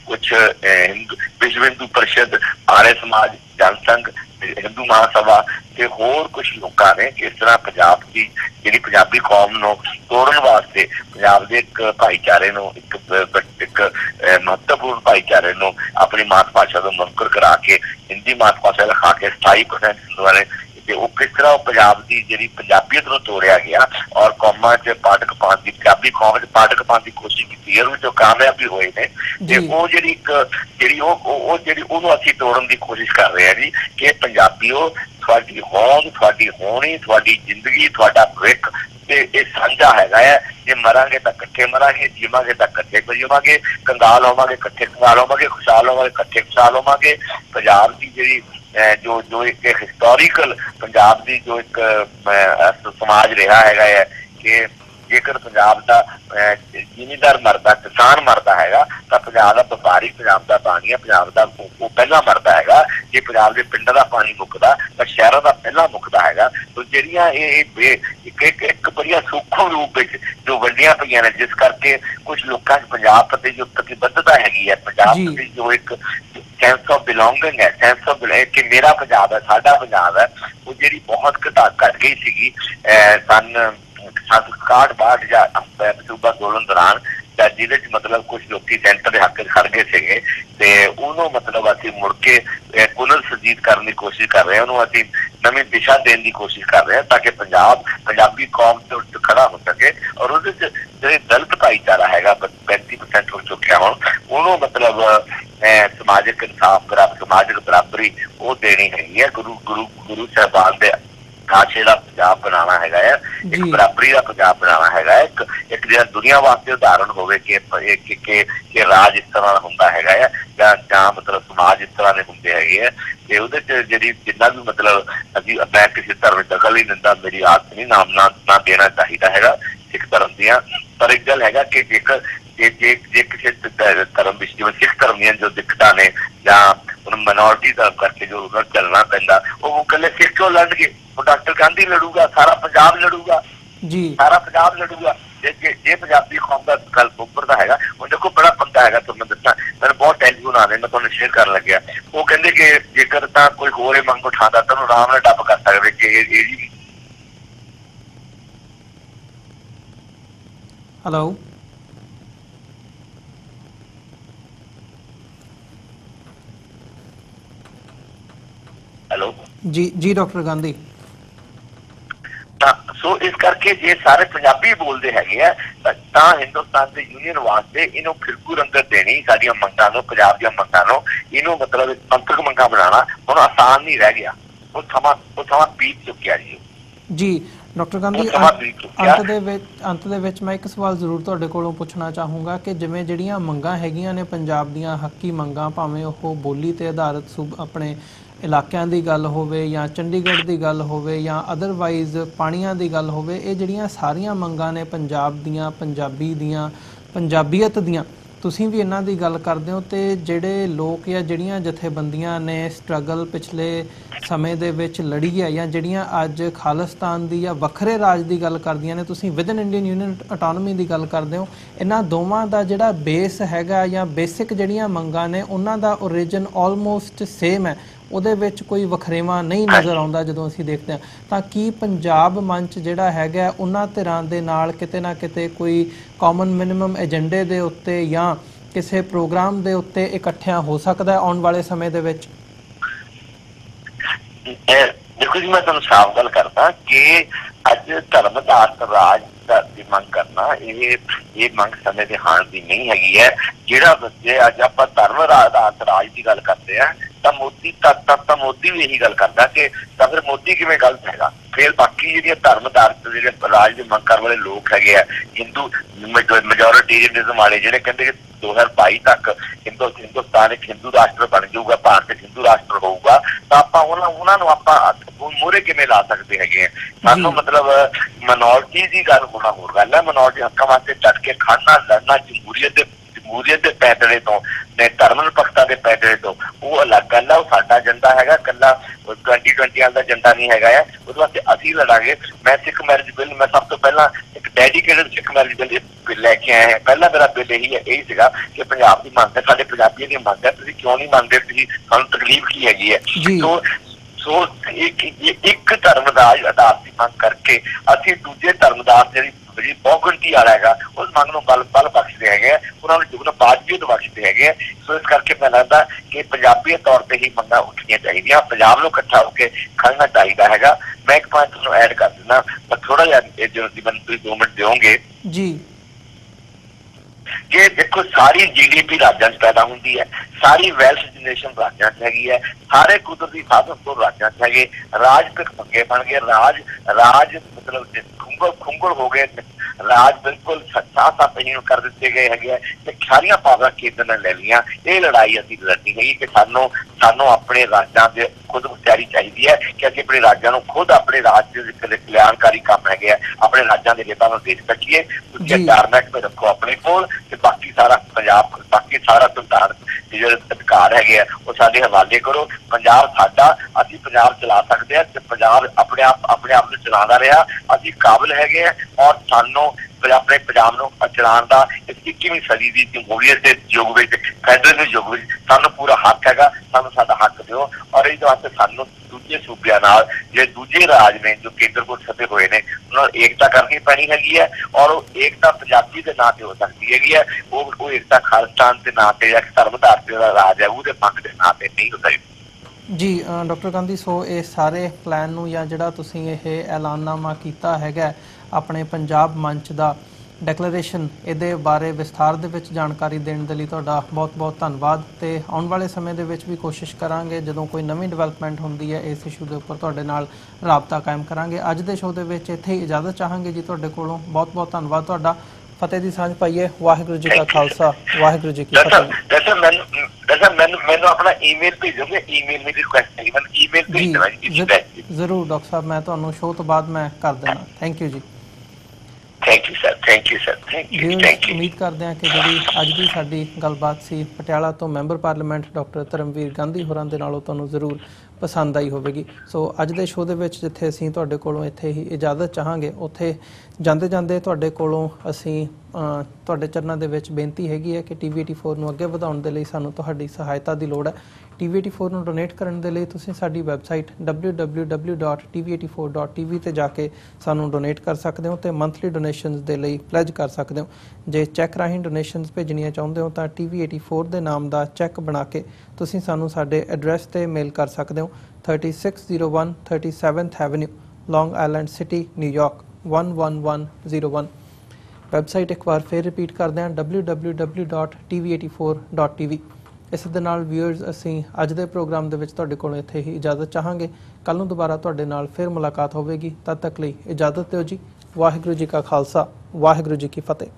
कुछ विश्व हिंदू परिषद, आर्य समाज, जनसंघ, हिंदू महासभा ते होर कुछ लोगों ने इस तरह पंजाब की जिहड़ी पंजाबी कौम नूं तोड़न वास्ते पंजाब के एक भाईचारे नूं एक महत्वपूर्ण भाईचारे नूं अपनी मात भाषा तो मुनकर करा के हिंदी मात भाषा लिखा के 27% हिंदुओं ने किस तरह पंजाब की जी पंजाबियत नूं तोड़िया गया और कौमां च पाटक पाउण की पंजाबी कौम च पाटक पाउण की कोशिश की, और कामयाब भी होए ने। ते वो जिहड़ी असीं तोड़न की कोशिश कर रहे हैं जी कि पंजाबीओ तुहाडी होंद, तुहाडी होनी, तुहाडी जिंदगी, तुहाडा भविख ते साझा हैगा है। जे मरांगे तो कट्ठे मरांगे, जीवांगे तो कट्ठे जीवांगे, कंगाल होवांगे कट्ठे कंगाल होवांगे, खुशहाल होवांगे कट्ठे खुशहाल होवांगे। पंजाब की जिहड़ी जो एक हिस्टोरिकल पंजाब की जो एक समाज रहा है कि जेकर पंजाब का जिमीदार मरदा, किसान मरदा है तो पंजाब का व्यापारी, पंजाब का बाणिया, पंजाब का वो पहला मरदा है। जे पंजाब के पिंड का पानी मुकदा तो शहरों का पहला मुकदा है। तो जिहड़ियां एक बड़िया सूक्ष्म रूप जो वंडियां पईयां ने, जिस करके कुछ लोगों पंजाब प्रति जो प्रतिबद्धता हैगी है, पंजाब प्रति जो एक सेंस ऑफ बिलोंगिंग है, सेंस ऑफ कि मेरा पंजाब है, साडा पंजाब है, वो जी बहुत घट गई सी सन 61-62 या सूबा अंदोलन दौरान, जिहदे मतलब कुछ लोग सेंटर के हक खड़ गए थे। तो उन्होंने मतलब असीं मुड़ के पुनर्सजीत करने की कोशिश कर रहे हैं, उन्होंने असीं नवी दिशा देने की कोशिश कर रहे हैं ताकि पंजाबी कौम से उठ खड़ा हो सके। और उस दलित भाईचारा है 35% हो चुके हैं, उन्होंने मतलब समाजिक इंसाफ, समाजिक बराबरी वो देनी है। गुरु साहबान के ढांचे का पंजाब बनाना है, एक बराबरी का पंजाब बनाना है, एक दुनिया वास्ते उदाहरण होवे कि राज इस तरह होंदा है या मतलब समाज इस तरह के होंदे है। ते उहदे च जिहड़ी जिन्ना भी मतलब मैं किसी धर्म दखल ही नहीं, मेरी आदत नहीं नाम ना देना चाहिए है सिख धर्म दियां। पर एक गल है कि जेकर जे किसी धर्म जिवें सिख धर्म दी जो दिक्कतां ने या माइनॉरिटी धर्म करके जो उन्हें चलना पैंदा, वो कल्ले सिख क्यों लड़नगे? वो डॉक्टर गांधी लड़ूगा, सारा पंजाब लड़ूगा जी, सारा पंजाब लड़ूगा। जे पंजाबी कौम का गल उभरदा है, देखो बड़ा पंगा है। तो मैं दसा मैंने बहुत टेलीफोन आने, मैं तुहानूं शेयर कर लग्या। वो कहंदे कि जेकर तां कोई होर ये मंग उठाता तो आराम नाल डब कर सकदे कि हेलो हेलो जी डॉक्टर गांधी। सो इस करके जे सारे पंजाबी बोलते है हिंदुस्तान के यूनियन वास्ते इन्हों फिरकू रंगत देनी साडियां मंगां नूं, पंजाब दी मंगां नूं इन्हों मतलब पंथक मंगां बनाना हुण आसान नहीं रह गया। वो समा बीत चुकिया जी। डॉक्टर गांधी अंत ਦੇ ਵਿੱਚ मैं एक सवाल जरूर ਤੁਹਾਡੇ ਕੋਲੋਂ ਪੁੱਛਣਾ ਚਾਹੂੰਗਾ कि ਜਿਵੇਂ ਜਿਹੜੀਆਂ ਮੰਗਾਂ ਹੈਗੀਆਂ ਨੇ ਪੰਜਾਬ ਦੀਆਂ ਹੱਕੀ ਮੰਗਾਂ, ਭਾਵੇਂ ਉਹ ਬੋਲੀ ਤੇ ਆਧਾਰਿਤ ਆਪਣੇ ਇਲਾਕਿਆਂ ਦੀ ਗੱਲ ਹੋਵੇ ਜਾਂ ਚੰਡੀਗੜ੍ਹ ਦੀ ਗੱਲ ਹੋਵੇ ਜਾਂ ਅਦਰਵਾਈਜ਼ ਪਾਣੀਆਂ ਦੀ ਗੱਲ ਹੋਵੇ, ਇਹ ਜਿਹੜੀਆਂ ਸਾਰੀਆਂ ਮੰਗਾਂ ਨੇ ਪੰਜਾਬ ਦੀਆਂ, ਪੰਜਾਬੀ ਦੀਆਂ, ਪੰਜਾਬੀਅਤ ਦੀਆਂ, ਤੁਸੀਂ ਵੀ ਇਹਨਾਂ ਦੀ ਗੱਲ ਕਰਦੇ ਹੋ ਤੇ ਜਿਹੜੇ ਲੋਕ ਜਾਂ ਜਿਹੜੀਆਂ ਜਥੇਬੰਦੀਆਂ ਨੇ ਸਟਰਗਲ ਪਿਛਲੇ ਸਮੇਂ ਦੇ ਵਿੱਚ ਲੜੀ ਹੈ ਜਾਂ ਜਿਹੜੀਆਂ ਅੱਜ ਖਾਲਿਸਤਾਨ ਦੀ ਜਾਂ ਵੱਖਰੇ ਰਾਜ ਦੀ ਗੱਲ ਕਰਦੀਆਂ ਨੇ, ਤੁਸੀਂ ਵਿਦਨ ਇੰਡੀਅਨ ਯੂਨੀਅਨ ਆਟੋਨਮੀ ਦੀ ਗੱਲ ਕਰਦੇ ਹੋ, ਇਹਨਾਂ ਦੋਵਾਂ ਦਾ ਜਿਹੜਾ ਬੇਸ ਹੈਗਾ ਜਾਂ ਬੇਸਿਕ ਜਿਹੜੀਆਂ ਮੰਗਾਂ ਨੇ ਉਹਨਾਂ ਦਾ ਓਰੀਜਨ ਆਲਮੋਸਟ ਸੇਮ ਹੈ, ਉਹਦੇ ਵਿੱਚ ਕੋਈ ਵਖਰੇਵਾਂ ਨਹੀਂ ਨਜ਼ਰ ਆਉਂਦਾ ਜਦੋਂ ਅਸੀਂ ਦੇਖਦੇ ਹਾਂ। ਤਾਂ ਕੀ ਪੰਜਾਬ ਮੰਚ ਜਿਹੜਾ ਹੈਗਾ ਉਹਨਾਂ ਧਿਰਾਂ ਦੇ ਨਾਲ ਕਿਤੇ ਨਾ ਕਿਤੇ ਕੋਈ ਕਾਮਨ ਮਿਨੀਮਮ ਏਜੰਡੇ ਦੇ ਉੱਤੇ ਜਾਂ ਕਿਸੇ ਪ੍ਰੋਗਰਾਮ ਦੇ ਉੱਤੇ ਇਕੱਠਿਆਂ ਹੋ ਸਕਦਾ ਹੈ ਆਉਣ ਵਾਲੇ ਸਮੇਂ ਦੇ ਵਿੱਚ? ਦੇਖੋ ਜੀ, ਮੈਂ ਤੁਹਾਨੂੰ ਸਾਫ਼ ਗੱਲ ਕਰਦਾ ਕਿ ਅੱਜ ਧਰਮ ਆਧਾਰਿਤ ਰਾਜ ਦੀ ਮੰਗ ਕਰਨਾ ਇਹ ਮੰਗ ਸਮੇਂ ਦੇ ਹਾਣ ਦੀ ਨਹੀਂ ਹੈਗੀ ਹੈ। ਜਿਹੜਾ ਬੱਚੇ ਅੱਜ ਆਪਾਂ ਧਰਮ ਆਧਾਰਿਤ ਰਾਜ ਦੀ ਗੱਲ ਕਰਦੇ ਆ ਤਾਂ ਮੋਦੀ ਤਾਂ ਮੋਦੀ ਵੀ ਇਹੀ ਗੱਲ ਕਰਦਾ ਕਿ ਤਾਂ ਫਿਰ ਮੋਦੀ ਕਿਵੇਂ ਗਲਤ ਹੈਗਾ। ਫਿਰ ਬਾਕੀ ਜਿਹੜੀਆਂ ਧਰਮ ਆਧਾਰਿਤ ਜਿਹੜੇ ਰਾਜ ਦੀ ਮੰਗ ਕਰਨ ਵਾਲੇ ਲੋਕ ਹੈਗੇ ਆ, ਹਿੰਦੂ ਮੈਜੋਰਿਟੇਰੀਅਨਿਜ਼ਮ ਵਾਲੇ ਜਿਹੜੇ ਕਹਿੰਦੇ ਕਿ 2022 ਤੱਕ ਹਿੰਦੁਸਤਾਨ ਇੱਕ ਹਿੰਦੂ ਰਾਸ਼ਟਰ ਬਣ ਜਾਊਗਾ, ਭਾਰਤ ਇੱਕ ਹਿੰਦੂ ਰਾਸ਼ਟਰ ਹੋਊਗਾ, ਤਾਂ ਆਪਾਂ ਉਹਨਾਂ ਨੂੰ ਆਪਾਂ ਮੂਹਰੇ ਕਿਵੇਂ ਲਾ ਸਕਦੇ ਹੈਗੇ ਆ। ਸਾਨੂੰ ਮਤਲਬ ਮਿਨੋਰਟੀ ਦੀ ਗੱਲ ਹੋਣਾ ਹੋਰ ਗੱਲ ਹੈ। ਮਿਨੋਰਟੀ ਹੱਕਾਂ ਵਾਸਤੇ ਡਟ ਕੇ ਖੜਨਾ, ਲੜਨਾ ਜਮਹੂਰੀਅਤ ਦੇ ਪੈਦਲੇ ਤੋਂ ਤੇ ਧਰਮ ਨਿਰਪੱਖਤਾ ਦੇ ਪੈਦਲੇ ਤੋਂ ਉਹ ਅਲੱਗ ਗੱਲ ਹੈ। ਉਹ ਸਾਡਾ ਏਜੰਡਾ ਹੈਗਾ, ਇਕੱਲਾ 2020 ਵਾਲਾ ਦਾ ਏਜੰਡਾ ਨਹੀਂ ਹੈਗਾ ਹੈ। ਉਹਦੇ ਵਾਸਤੇ ਅਸੀਂ ਲੜਾਂਗੇ। ਮੈਂ ਸਿੱਖ ਮੈਰਿਜ ਬਿੱਲ, ਮੈਂ ਸਭ ਤੋਂ ਪਹਿਲਾਂ ਇੱਕ ਡੈਡੀਕੇਟਡ ਸਿੱਖ ਮੈਰਿਜ ਬਿੱਲ ਲੈ ਕੇ ਆਇਆ। ਪਹਿਲਾਂ ਮੇਰਾ ਬਿੱਲ ਇਹੀ ਸੀਗਾ ਕਿ ਪੰਜਾਬ ਦੀ ਮੰਗ ਹੈ, ਸਾਡੇ ਪੰਜਾਬੀਆਂ ਦੀ ਮੰਗ ਹੈ, ਤੁਸੀਂ ਕਿਉਂ ਨਹੀਂ ਮੰਨਦੇ, ਤੁਸੀਂ ਸਾਨੂੰ ਤਕਲੀਫ ਕੀ ਹੈਗੀ ਹੈ। ਸੋ ਇੱਕ ਧਰਮ ਦਾ ਆਧਾਰ ਦੀ ਮੰਗ ਕਰਕੇ ਅਸੀਂ ਦੂਜੇ ਧਰਮ ਦਾ ਜਿਹੜੀ ਬਹੁਗਿਣਤੀ ਵਾਲਾ ਹੈਗਾ ਉਸ ਮੰਗ ਨੂੰ ਬਲ ਬਖਸ਼ਦੇ ਹੈਗੇ ਆ, ਉਹਨਾਂ ਨੂੰ ਜੁਗਨ ਬਾਜੀਤ ਬਖਸ਼ਦੇ ਹੈਗੇ ਆ। ਸੋ ਇਸ ਕਰਕੇ ਮੈਨੂੰ ਲੱਗਦਾ ਕਿ ਪੰਜਾਬੀ ਤੌਰ ਤੇ ਹੀ ਮੰਗਾਂ ਉੱਠਣੀਆਂ ਚਾਹੀਦੀਆਂ, ਪੰਜਾਬ ਨੂੰ ਇਕੱਠਾ ਹੋ ਕੇ ਖੜਨਾ ਚਾਹੀਦਾ ਹੈਗਾ। ਮੈਂ ਇੱਕ ਪੁਆਇੰਟ ਤੁਹਾਨੂੰ ਐਡ ਕਰ ਦਿੰਦਾ, ਮੈਂ ਥੋੜਾ ਜਿਹਾ ਜਦੋਂ ਮੈਨੂੰ ਤੁਸੀਂ 2 ਮਿੰਟ ਦਿਓਗੇ ਜੀ। ਕਿ ਦੇਖੋ ਸਾਰੀ GDP ਰਾਜਾਂ 'ਚ ਪੈਦਾ ਹੁੰਦੀ ਹੈ, ਸਾਰੀ ਵੈਲਥ ਜਨਰੇਸ਼ਨ ਰਾਜਾਂ 'ਚ ਹੈਗੀ ਹੈ, ਸਾਰੇ ਕੁਦਰਤੀ ਸਾਧਨ ਤੋਂ ਰਾਜਾਂ 'ਚ ਹੈਗੇ। ਰਾਜ ਭਿਖਮੰਗੇ ਬਣ ਗਏ, ਰਾਜ ਮਤਲਬ ਖੁੰਗਲ ਹੋ ਗਏ, ਰਾਜ ਬਿਲਕੁਲ ਸਾਹਹੀਣ ਕਰ ਦਿੱਤੇ ਗਏ ਹੈਗੇ ਆ ਤੇ ਸਾਰੀਆਂ ਪਾਵਰਾਂ ਕੇਂਦਰ ਨੇ ਲੈ ਲਈਆਂ। ਇਹ ਲੜਾਈ ਅਸੀਂ ਲੜਨੀ ਹੈਗੀ ਕਿ ਸਾਨੂੰ ਆਪਣੇ ਰਾਜਾਂ ਦੇ ਖੁਦ ਮੁਖਤਿਆਰੀ ਚਾਹੀਦੀ ਹੈ ਕਿ ਅਸੀਂ ਆਪਣੇ ਰਾਜਾਂ ਨੂੰ ਖੁਦ ਆਪਣੇ ਰਾਜ ਦੇ ਕਲਿਆਣਕਾਰੀ ਕੰਮ ਹੈਗੇ ਆ, ਆਪਣੇ ਰਾਜਾਂ ਦੇ ਹਿੱਤਾਂ ਨੂੰ ਦੇਖ ਸਕੀਏ। ਤੁਸੀਂ ਗਵਰਨਮੈਂਟ ਤੇ ਰੱਖੋ ਆਪਣੇ ਕੋਲ ਤੇ ਬਾਕੀ ਸਾਰਾ ਪੰਜਾਬ, ਬਾਕੀ ਸਾਰਾ ਸੰਵਿਧਾਨ ਦੇ ਜਿਹੜੇ ਅਧਿਕਾਰ ਹੈਗੇ ਆ ਉਹ ਸਾਡੇ ਹਵਾਲੇ ਕਰੋ। ਪੰਜਾਬ ਸਾਡਾ, ਅਸੀਂ ਪੰਜਾਬ ਚਲਾ ਸਕਦੇ ਹਾਂ ਤੇ ਪੰਜਾਬ ਆਪਣੇ ਆਪ ਨੂੰ ਚਲਾਉਂਦਾ ਰਿਹਾ। ਅਸੀਂ ਕਾਬਲ ਹੈਗੇ ਆ ਔਰ ਸਾਨੂੰ ਆਪਣੇ ਪੰਜਾਬ ਨੂੰ ਚਲਾਉਣ ਦਾ ਇਸ 21ਵੀਂ ਸਦੀ ਦੀ ਜਮਹੂਰੀਅਤ ਦੇ ਯੁੱਗ ਵਿੱਚ, ਫੈਡਰਲ ਯੁੱਗ ਵਿੱਚ ਸਾਨੂੰ ਪੂਰਾ ਹੱਕ ਹੈਗਾ। ਸਾਨੂੰ ਸਾਡਾ ਹੱਕ ਦਿਓ ਔਰ ਇਹਦੇ ਵਾਸਤੇ ਸਾਨੂੰ ਦੂਜੇ ਸੂਬਿਆਂ ਨਾਲ ਜਿਹੜੇ ਦੂਜੇ ਰਾਜ ਨੇ ਜੋ ਕੇਂਦਰ ਕੋਲ ਛਪੇ ਹੋਏ ਨੇ ਉਹਨਾਂ ਨੂੰ ਏਕਤਾ ਕਰਨੀ ਪੈਣੀ ਹੈਗੀ ਹੈ ਔਰ ਉਹ ਏਕਤਾ ਪੰਜਾਬੀ ਦੇ ਨਾਂ ਤੇ ਹੋ ਸਕਦੀ ਹੈਗੀ ਹੈ। ਉਹ ਏਕਤਾ ਖਾਲਿਸਤਾਨ ਦੇ ਨਾਂ ਤੇ ਜਾਂ ਧਰਮ ਆਧਾਰਿਤ ਦਾ ਰਾਜ ਹੈ ਉਹਦੇ ਪੱਖ ਦੇ ਨਾਂ ਤੇ ਨਹੀਂ ਹੋ ਸਕਦੀ। ਜੀ ਡਾਕਟਰ ਗਾਂਧੀ, ਸੋ ਇਹ ਸਾਰੇ ਪਲਾਨ ਨੂੰ ਜਾਂ ਜਿਹੜਾ ਤੁਸੀਂ ਇਹ ਐਲਾਨਨਾਮਾ ਕੀਤਾ ਹੈਗਾ ਆਪਣੇ ਪੰਜਾਬ ਮੰਚ ਦਾ ਡੈਕਲੇਰੇਸ਼ਨ, ਇਹਦੇ ਬਾਰੇ ਵਿਸਥਾਰ ਦੇ ਵਿੱਚ ਜਾਣਕਾਰੀ ਦੇਣ ਦੇ ਲਈ ਤੁਹਾਡਾ ਬਹੁਤ-ਬਹੁਤ ਧੰਨਵਾਦ। ਤੇ ਆਉਣ ਵਾਲੇ ਸਮੇਂ ਦੇ ਵਿੱਚ ਵੀ ਕੋਸ਼ਿਸ਼ ਕਰਾਂਗੇ ਜਦੋਂ ਕੋਈ ਨਵੀਂ ਡਿਵੈਲਪਮੈਂਟ ਹੁੰਦੀ ਹੈ ਇਸ ਇਸ਼ੂ ਦੇ ਉੱਪਰ ਤੁਹਾਡੇ ਨਾਲ ਰਾਬਤਾ ਕਾਇਮ ਕਰਾਂਗੇ। ਅੱਜ ਦੇ ਸ਼ੋਅ ਦੇ ਵਿੱਚ ਇੱਥੇ ਹੀ ਇਜਾਜ਼ਤ ਚਾਹਾਂਗੇ ਜੀ ਤੁਹਾਡੇ ਕੋਲੋਂ। ਬਹੁਤ-ਬਹੁਤ ਧੰਨਵਾਦ ਤੁਹਾਡਾ। ਫਤਿਹ ਦੀ ਸਾਂਝ ਪਾਈਏ। ਵਾਹਿਗੁਰੂ ਜੀ ਕਾ ਖਾਲਸਾ, ਵਾਹਿਗੁਰੂ ਜੀ ਕੀ ਫਤਿਹ। ਮੈਨੂੰ ਆਪਣਾ ਈਮੇਲ ਭੇਜੋਗੇ? ਈਮੇਲ ਮੇਰੀ ਰਿਕੁਐਸਟ ਹੈ, ਮੈਨੂੰ ਈਮੇਲ ਭੇਜ ਦੇਣਾ ਜੀ। ਜ਼ਰੂਰ ਡਾਕਟਰ ਸਾਹਿਬ, ਮੈਂ ਤੁਹਾਨੂੰ ਸ਼ੋਅ ਤੋਂ ਬਾਅਦ ਮੈਂ ਕਰ ਦੇਣਾ। ਥੈਂਕ ਯੂ ਜੀ। Thank you sir, thank you sir, thank you. ਉਮੀਦ ਕਰਦੇ ਹਾਂ ਕਿ ਜਿਹੜੀ ਅੱਜ ਦੀ ਸਾਡੀ ਗੱਲਬਾਤ ਸੀ ਪਟਿਆਲਾ ਤੋਂ member parliament doctor Dharamvir Gandhi ਹੋਰਾਂ ਦੇ ਨਾਲੋਂ ਤੁਹਾਨੂੰ ਜ਼ਰੂਰ ਪਸੰਦ ਆਈ ਹੋਵੇਗੀ। ਸੋ ਅੱਜ ਦੇ ਸ਼ੋਅ ਦੇ ਵਿੱਚ ਜਿੱਥੇ ਅਸੀਂ ਤੁਹਾਡੇ ਕੋਲੋਂ ਇੱਥੇ ਹੀ ਇਜਾਜ਼ਤ ਚਾਹਾਂਗੇ, ਉੱਥੇ ਜਾਂਦੇ ਜਾਂਦੇ ਤੁਹਾਡੇ ਕੋਲੋਂ ਅਸੀਂ ਤੁਹਾਡੇ ਚਰਨਾਂ ਦੇ ਵਿੱਚ ਬੇਨਤੀ ਹੈਗੀ ਹੈ ਕਿ TV84 ਨੂੰ ਅੱਗੇ ਵਧਾਉਣ ਦੇ ਲਈ ਸਾਨੂੰ ਤੁਹਾਡੀ ਸਹਾਇਤਾ ਦੀ ਲੋੜ ਹੈ। TV84 ਨੂੰ ਡੋਨੇਟ ਕਰਨ ਦੇ ਲਈ ਤੁਸੀਂ ਸਾਡੀ ਵੈਬਸਾਈਟ www.tv84.tv ਤੇ ਜਾ ਕੇ ਸਾਨੂੰ ਡੋਨੇਟ ਕਰ ਸਕਦੇ ਹੋ ਤੇ ਮੰਥਲੀ ਡੋਨੇਸ਼ਨਸ ਦੇ ਲਈ ਪਲੈਜ ਕਰ ਸਕਦੇ ਹੋ। ਜੇ ਚੈੱਕ ਰਾਹੀਂ ਡੋਨੇਸ਼ਨਸ ਭੇਜਣੀਆਂ ਚਾਹੁੰਦੇ ਹੋ ਤਾਂ TV84 ਦੇ ਨਾਮ ਦਾ ਚੈੱਕ ਬਣਾ ਕੇ ਤੁਸੀਂ ਸਾਨੂੰ ਸਾਡੇ ਐਡਰੈਸ ਤੇ ਮੇਲ ਕਰ ਸਕਦੇ ਹੋ। 3601 37th ਐਵਨਿਊ, ਲੌਂਗ ਆਈਲੈਂਡ ਸਿਟੀ, ਨਿਊਯਾਰਕ 11101। ਵੈਬਸਾਈਟ ਇੱਕ ਵਾਰ ਫਿਰ ਰਿਪੀਟ ਕਰਦੇ ਹਾਂ www.tv84.tv। ਇਸ ਦੇ ਨਾਲ ਵਿਊਅਰਸ ਅਸੀਂ ਅੱਜ ਦੇ ਪ੍ਰੋਗਰਾਮ ਦੇ ਵਿੱਚ ਤੁਹਾਡੇ ਕੋਲੋਂ ਇੱਥੇ ਹੀ ਇਜਾਜ਼ਤ ਚਾਹਾਂਗੇ। ਕੱਲ੍ਹ ਨੂੰ ਦੁਬਾਰਾ ਤੁਹਾਡੇ ਨਾਲ ਫਿਰ ਮੁਲਾਕਾਤ ਹੋਵੇਗੀ। ਤਦ ਤੱਕ ਲਈ ਇਜਾਜ਼ਤ ਦਿਓ ਜੀ। ਵਾਹਿਗੁਰੂ ਜੀ ਕਾ ਖਾਲਸਾ, ਵਾਹਿਗੁਰੂ ਜੀ ਕੀ ਫਤਿਹ।